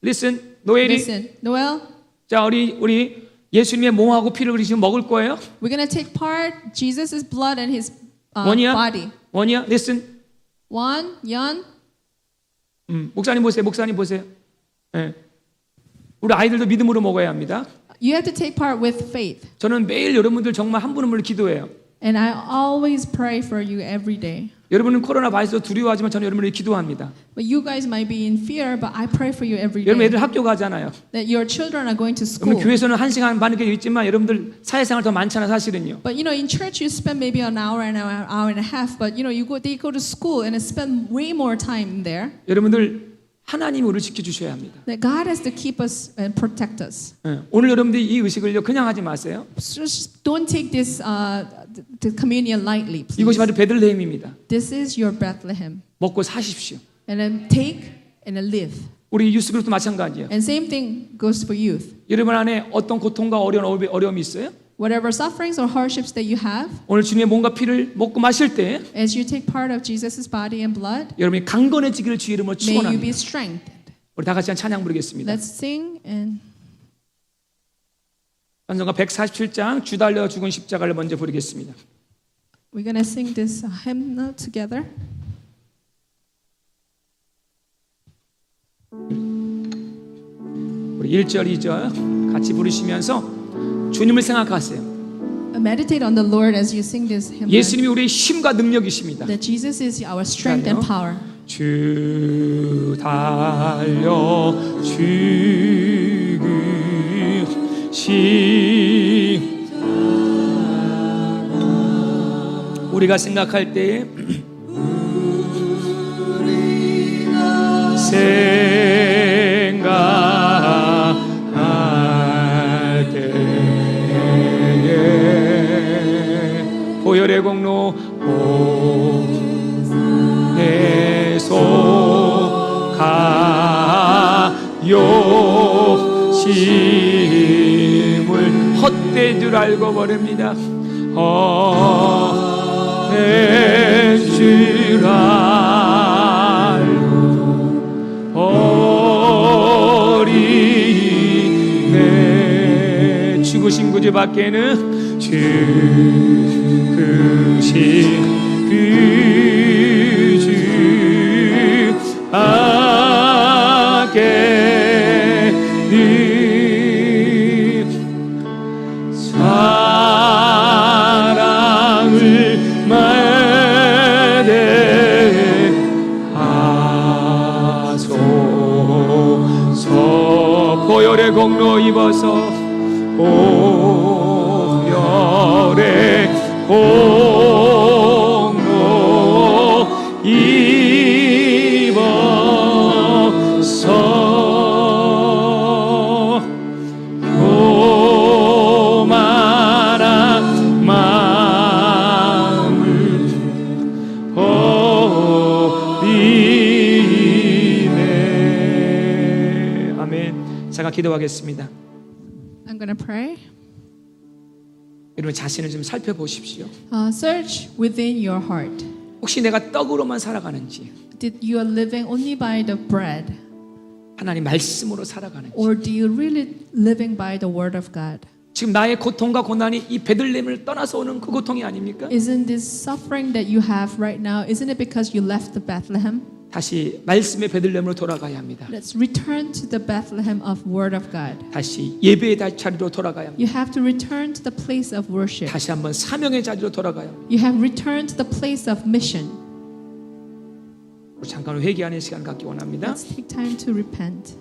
listen, 노엘이. Listen, Noel. 자, 우리 예수님의 몸하고 피를 우리 지금 먹을 거예요. We're gonna take part Jesus' blood and His 원희야, body. 원희야, listen. One, Yan. 목사님 보세요. 목사님 보세요. 예. 우리 아이들도 믿음으로 먹어야 합니다. You have to take part with faith. 저는 매일 여러분들 정말 한 분 한 분을 기도해요. And I always pray for you every day. 여러분은 코로나 바이러스 두려워하지만 저는 여러분을 기도합니다. But you guys might be in fear, but I pray for you every 여러분 day. 애들 학교 가잖아요. That your children are going to 여러분 school. 교회에서는 1시간 반 이렇게 있지만 여러분들 사회생활 더 많잖아요, 사실은요. But in church you spend maybe an hour and a half. But they go to school and spend way more time there. 여러분들 하나님이 우리를 지켜주셔야 합니다. That God has to keep us and protect us. 예. 오늘 여러분들이 이 의식을요 그냥 하지 마세요. So just don't take this the communion lightly, please. 이것이 바로 베들레헴입니다. This is your Bethlehem. 먹고 사십시오. And then take and then live. 우리 유스그룹도 마찬가지예요. And same thing goes for youth. 여러분 안에 어떤 고통과 어려움이 있어요? Whatever sufferings or hardships that you have, 오늘 주님의 몸과 피를 먹고 마실 때 as you take part of Jesus' body and blood, 여러분이 강건해지기를 주의 이름으로 may you 축원합니다. be strengthened. 우리 다 같이 한 찬양 부르겠습니다. Let's sing and 찬송가 147장 주 달려 죽은 십자가를 먼저 부르겠습니다. we're gonna sing this hymn together. 우리 1절, 2절 같이 부르시면서 주님을 생각하세요. Meditate on the Lord as you sing this hymn. 예수님이 우리의 힘과 능력이십니다. That Jesus is our strength and power. 주 달려 죽은 십자가 우리가 생각할 때에 생각할 때에 보혈의 공로 보내소 가 욕심을 헛된 줄 알고 버립니다. 헛된 줄 알고 버리네. 죽으신 구주 밖에는 죽으신 그주 밖에는 사랑을 마대하소서. 보혈의 공로 입어서 보혈의 공로 입어서 오만한 마음을 버리네. 아멘. 제가 기도하겠습니다. I'm gonna pray. 여러분 자신을 좀 살펴보십시오. Search within your heart. 혹시 내가 떡으로만 살아가는지, Did you are living only by the bread, 하나님 말씀으로 살아가는지, or do you really living by the word of God? 지금 나의 고통과 고난이 이 베들레헴을 떠나서 오는 그 고통이 아닙니까? Isn't this suffering that you have right now? Isn't it because you left the Bethlehem? 다시 말씀의 베들레헴으로 돌아가야 합니다. Let's return to the Bethlehem of word of God. 다시 예배의 자리로 돌아가야 합니다. You have to return to the place of worship. 다시 한번 사명의 자리로 돌아가야 합니다. You have returned to the place of mission. 잠깐 회개하는 시간 갖기 원합니다. Let's take time to repent.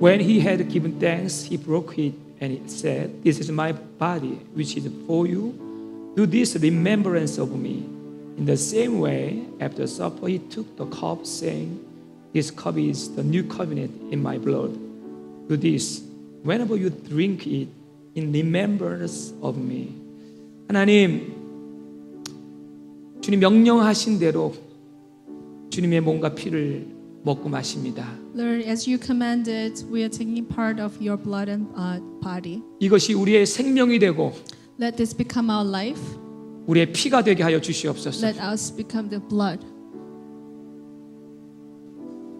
When he had given thanks, he broke it and he said, "This is my body, which is for you. Do this in remembrance of me." In the same way, after supper, he took the cup, saying, "This cup is the new covenant in my blood. Do this whenever you drink it in remembrance of me." 하나님, 주님 명령하신 대로 주님의 몸과 피를 먹고 마십니다. Lord, as you commanded, we are taking part of your blood and body. 이것이 우리의 생명이 되고 Let this become our life. 우리의 피가 되게 하여 주시옵소서. Let us become the blood.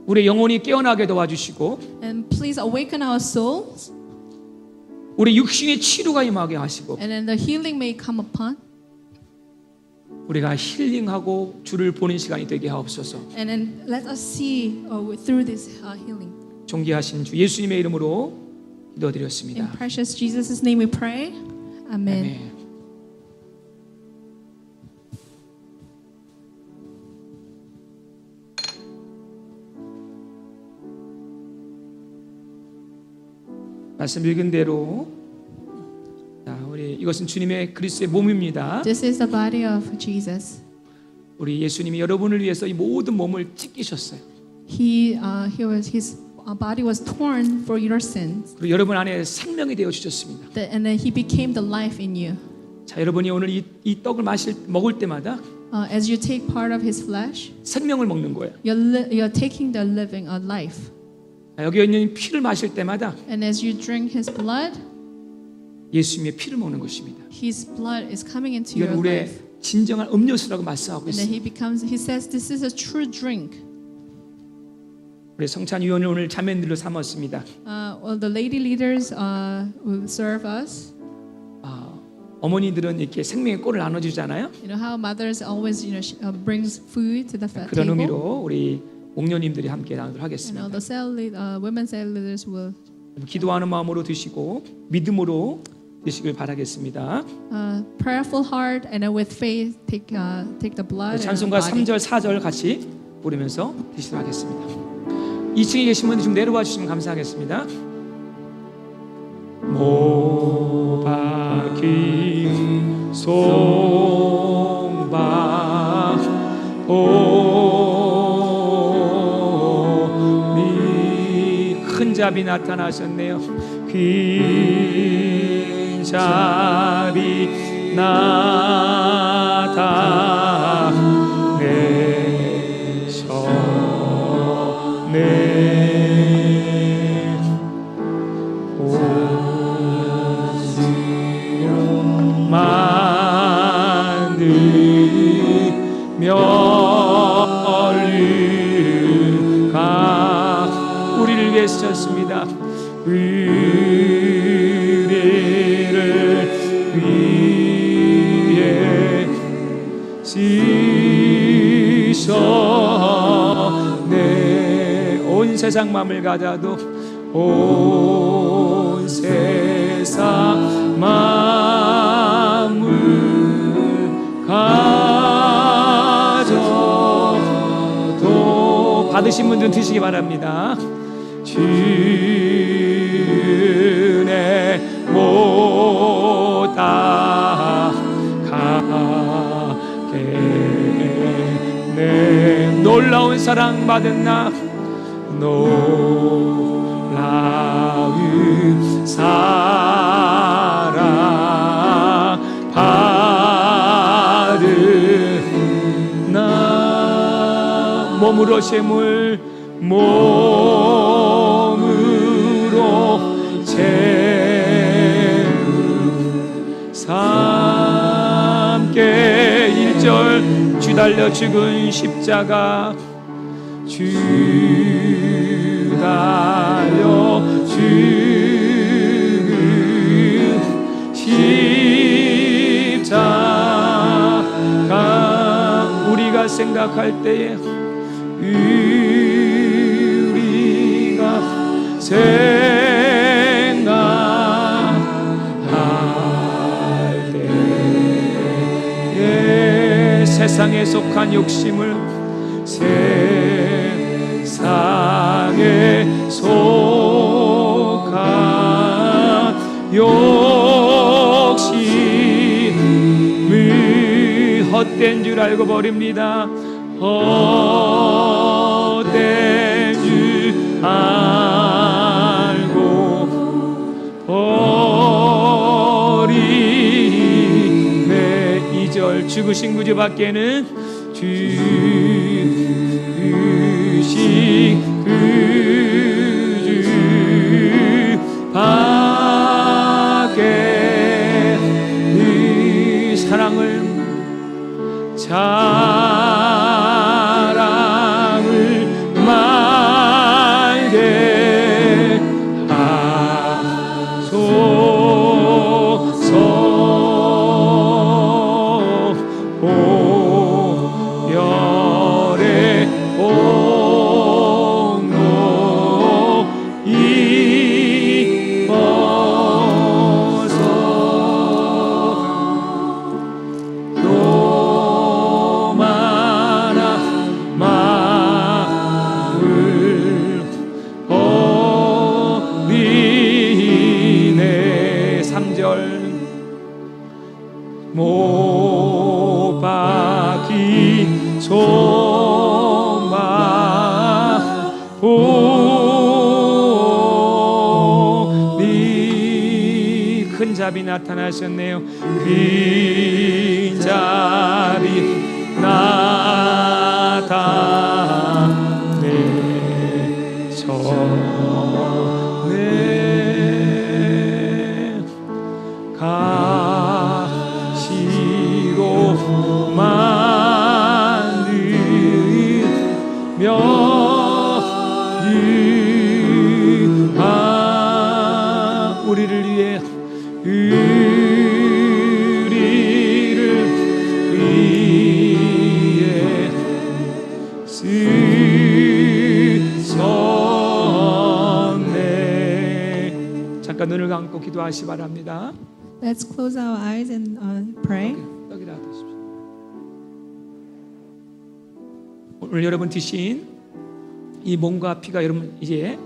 우리의 영혼이 깨어나게 도와주시고 And please awaken our souls, 우리 육신의 치료가 임하게 하시고 and then the healing may come upon. 우리가 힐링하고 주를 보는 시간이 되게 하옵소서. And then let us see through this healing. 존귀하신 주 예수님의 이름으로 In 기도드렸습니다. precious Jesus' name we pray. Amen. 아멘. 말씀 읽은 대로 자, 우리 이것은 주님의 그리스도의 몸입니다. This is the body of Jesus. 우리 예수님이 여러분을 위해서 이 모든 몸을 찢기셨어요. His body was torn for your sins, 그리고 여러분 안에 생명이 되어 주셨습니다. and then He became the life in you. 자, 여러분이 오늘 이 떡을 먹을 때마다 As you take part of His flesh, 생명을 먹는 거예요. you're taking the living life. 자, 여기 있는 피를 마실 때마다 And as you drink His blood, 예수님의 피를 먹는 것입니다. His blood is coming into 이건 your 우리의 life. 진정한 음료수라고 말씀하고 And then 있습니다. He says, this is a true drink. 우리 성찬 위원을 오늘 자매들로 삼았습니다. Well, the lady leaders will serve us. 어머니들은 이렇게 생명의 꼴을 나눠주잖아요. You know how mothers always, brings food to the 그런 table. 의미로 우리 목녀님들이 함께 나누도록 And 하겠습니다. all the women cell leaders will 기도하는 마음으로 드시고 믿음으로 드시길 바라겠습니다. prayerful heart and with faith take the blood. 찬송가 and body. 3절 4절 같이 부르면서 드시도록 하겠습니다. 2층에 계신 분들 좀 내려와 주시면 감사하겠습니다. 모박이 송박 잡이 나타나셨네요. 큰 잡이 나타내셨네. 만들며 우리를 위해서 졌습니다. 우리를 위해 지셨네. 온 세상 마음을 가져도 온 세상 마음을 가져도 받으신 분들은 드시기 바랍니다. 주의 못다 가겠네. 놀라운 사랑 받은 나, 놀라운 사랑 받은 나. 몸으로 재물, 몸으로 재물 함께 1절 주 달려 죽은 십자가, 주 달려 죽은 십자가. 우리가 생각할 때에, 우리가 생각할 때에 세상에 속한 욕심을, 세상에 속한 욕심을 헛된 줄 알고 버립니다. 헛된 줄 알고 버리네. 2절 죽으신 구주 밖에는, 죽으신 구주 밖에 이 사랑을 말게 하소서. 보혈의 공로 입어서 요만한 마음을 어리네. 3절 못 박힌 손만 보니. 큰 잡이 나타나셨네요. 큰 잡이 나타내셨네. 가시로 만들며 우리를 위해, 우리를 위해 쓰셨네. 잠깐 눈을 감고 기도하시 바랍니다. Let's close our eyes and pray. 떡이라 드십시오. 오늘 여러분 드신 이 몸과 피가 여러분 이제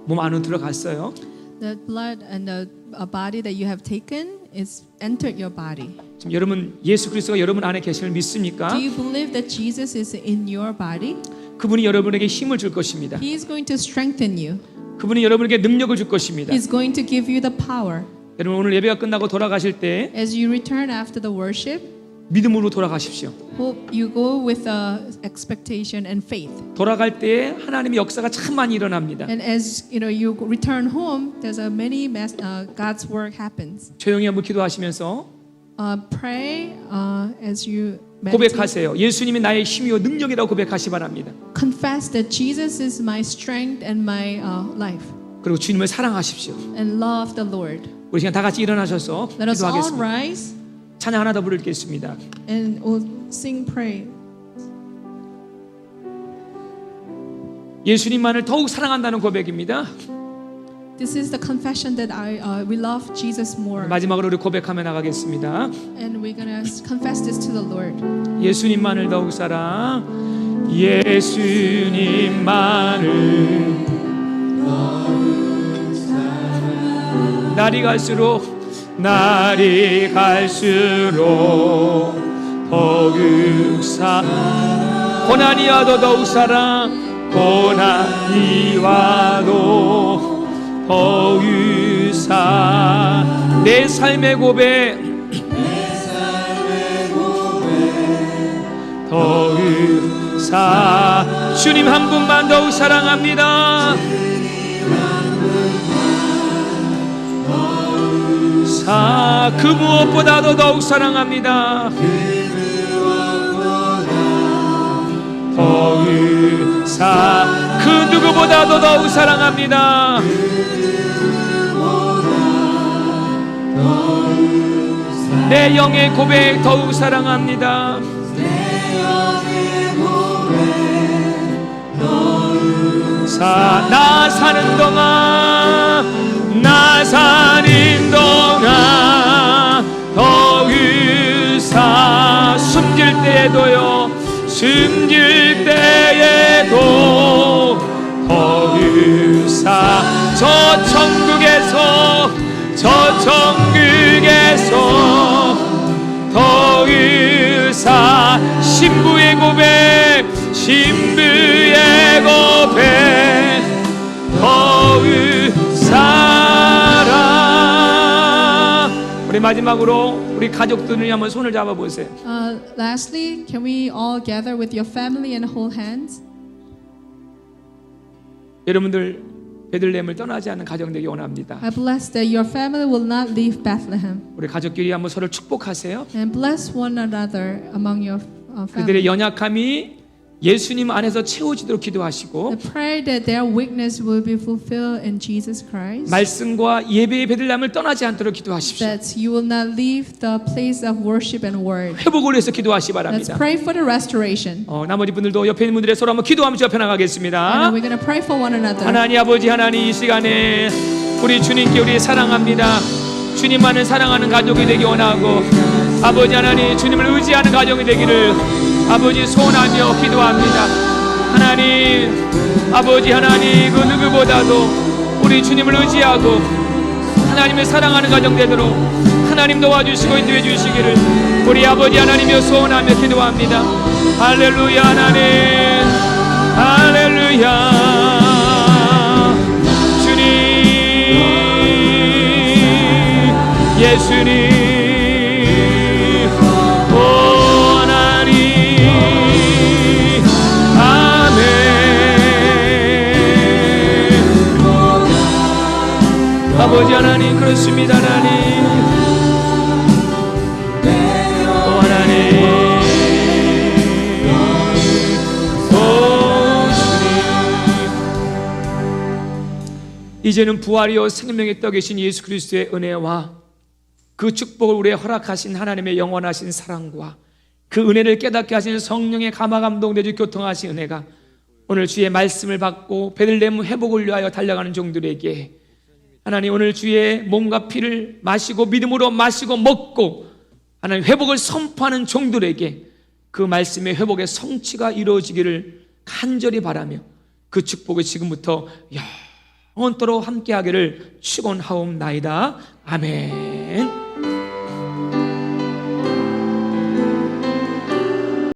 몸 안으로 들어갔어요. The blood and the body that you have taken is entered your body. 지금 여러분 예수 그리스도가 여러분 안에 계심을 믿습니까? Do you believe that Jesus is in your body? 그분이 여러분에게 힘을 줄 것입니다. He is going to strengthen you. 그분이 여러분에게 능력을 줄 것입니다. He's going to give you the power. 여러분 오늘 예배가 끝나고 돌아가실 때 As you return after the worship, 믿음으로 돌아가십시오. hope you go with expectation and faith. 돌아갈 때 하나님의 역사가 참 많이 일어납니다. And as you return home, there's a many God's work happens. 조용히 한번 기도하시면서 Pray as you meditate. 고백하세요. 예수님이 나의 힘이요 능력이라고 고백하시 바랍니다. Confess that Jesus is my strength and my life, 그리고 주님을 사랑하십시오. and love the Lord. 우리 그냥 다 같이 일어나셔서 Let us all 기도하겠습니다. rise 찬양 하나 더 부르겠습니다. and we'll sing pray. 예수님만을 더욱 사랑한다는 고백입니다. This is the confession that we love Jesus more, 마지막으로 우리 고백하며 나가겠습니다. and we're gonna confess this to the Lord. 예수님만을 더욱 사랑, 예수님만을 날이 갈수록 더욱 사랑, 고난이 와도 더욱 사랑, 고난이 와도 더욱 사랑. 내 삶의 고백, 더욱 사. 주님 한 분만 더욱 사랑합니다. 그 무엇보다도 더욱 사랑합니다. 더욱 그 누구보다도 더욱 사랑합니다. 내 영의 고백 더욱 사랑합니다. 나 사는 동안, 나 사는 동안 더욱 숨질 때에도요, 숨질 때에도 더욱 저 천국에서 더욱 신부의 고백, 신부의 고백, 더욱 사랑. 우리 마지막으로 우리 가족들을 한번 손을 잡아보세요. Lastly, can we all gather with your family and hold hands? 여러분들 베들레헴을 떠나지 않는 가정 되기 원합니다. I bless that your family will not leave Bethlehem, 우리 가족끼리 한번 서로 축복하세요. and bless one another among your 그들의 family. 연약함이 예수님 안에서 채워지도록 기도하시고, I pray that their weakness will be fulfilled in Jesus Christ. 말씀과 예배의 베들레헴을 떠나지 않도록 기도하십시오. That you will not leave the place of worship and word. 회복을 위해서 기도하시 Let's 바랍니다. pray for the restoration. 나머지 분들도 옆에 있는 분들의 서로 한번 기도하면서 옆에 And 나가겠습니다. we're going to pray for one another. 하나님 아버지, 하나님 이 시간에 우리 주님께 우리 사랑합니다. 주님만을 사랑하는 가족이 되기 원하고, 아버지 하나님 주님을 의지하는 가정이 되기를 아버지 소원하며 기도합니다. 하나님 아버지, 하나님 그 누구보다도 우리 주님을 의지하고 하나님을 사랑하는 가정 되도록 하나님 도와주시고 인도해 주시기를 우리 아버지 하나님여 소원하며 기도합니다. 할렐루야. 하나님 할렐루야. 주님 예수님 아버지 하나님 그렇습니다. 하나님 하나님 주님, 이제는 부활이요 생명의 떡이신 예수 그리스도의 은혜와 그 축복을 우리에 허락하신 하나님의 영원하신 사랑과 그 은혜를 깨닫게 하시는 성령의 감화감동 내주 교통하신 은혜가 오늘 주의 말씀을 받고 베들레헴 회복을 위하여 달려가는 종들에게 하나님 오늘 주의 몸과 피를 마시고 믿음으로 마시고 먹고 하나님 회복을 선포하는 종들에게 그 말씀의 회복의 성취가 이루어지기를 간절히 바라며 그 축복을 지금부터 영원토록 함께하기를 축원하옵나이다. 아멘.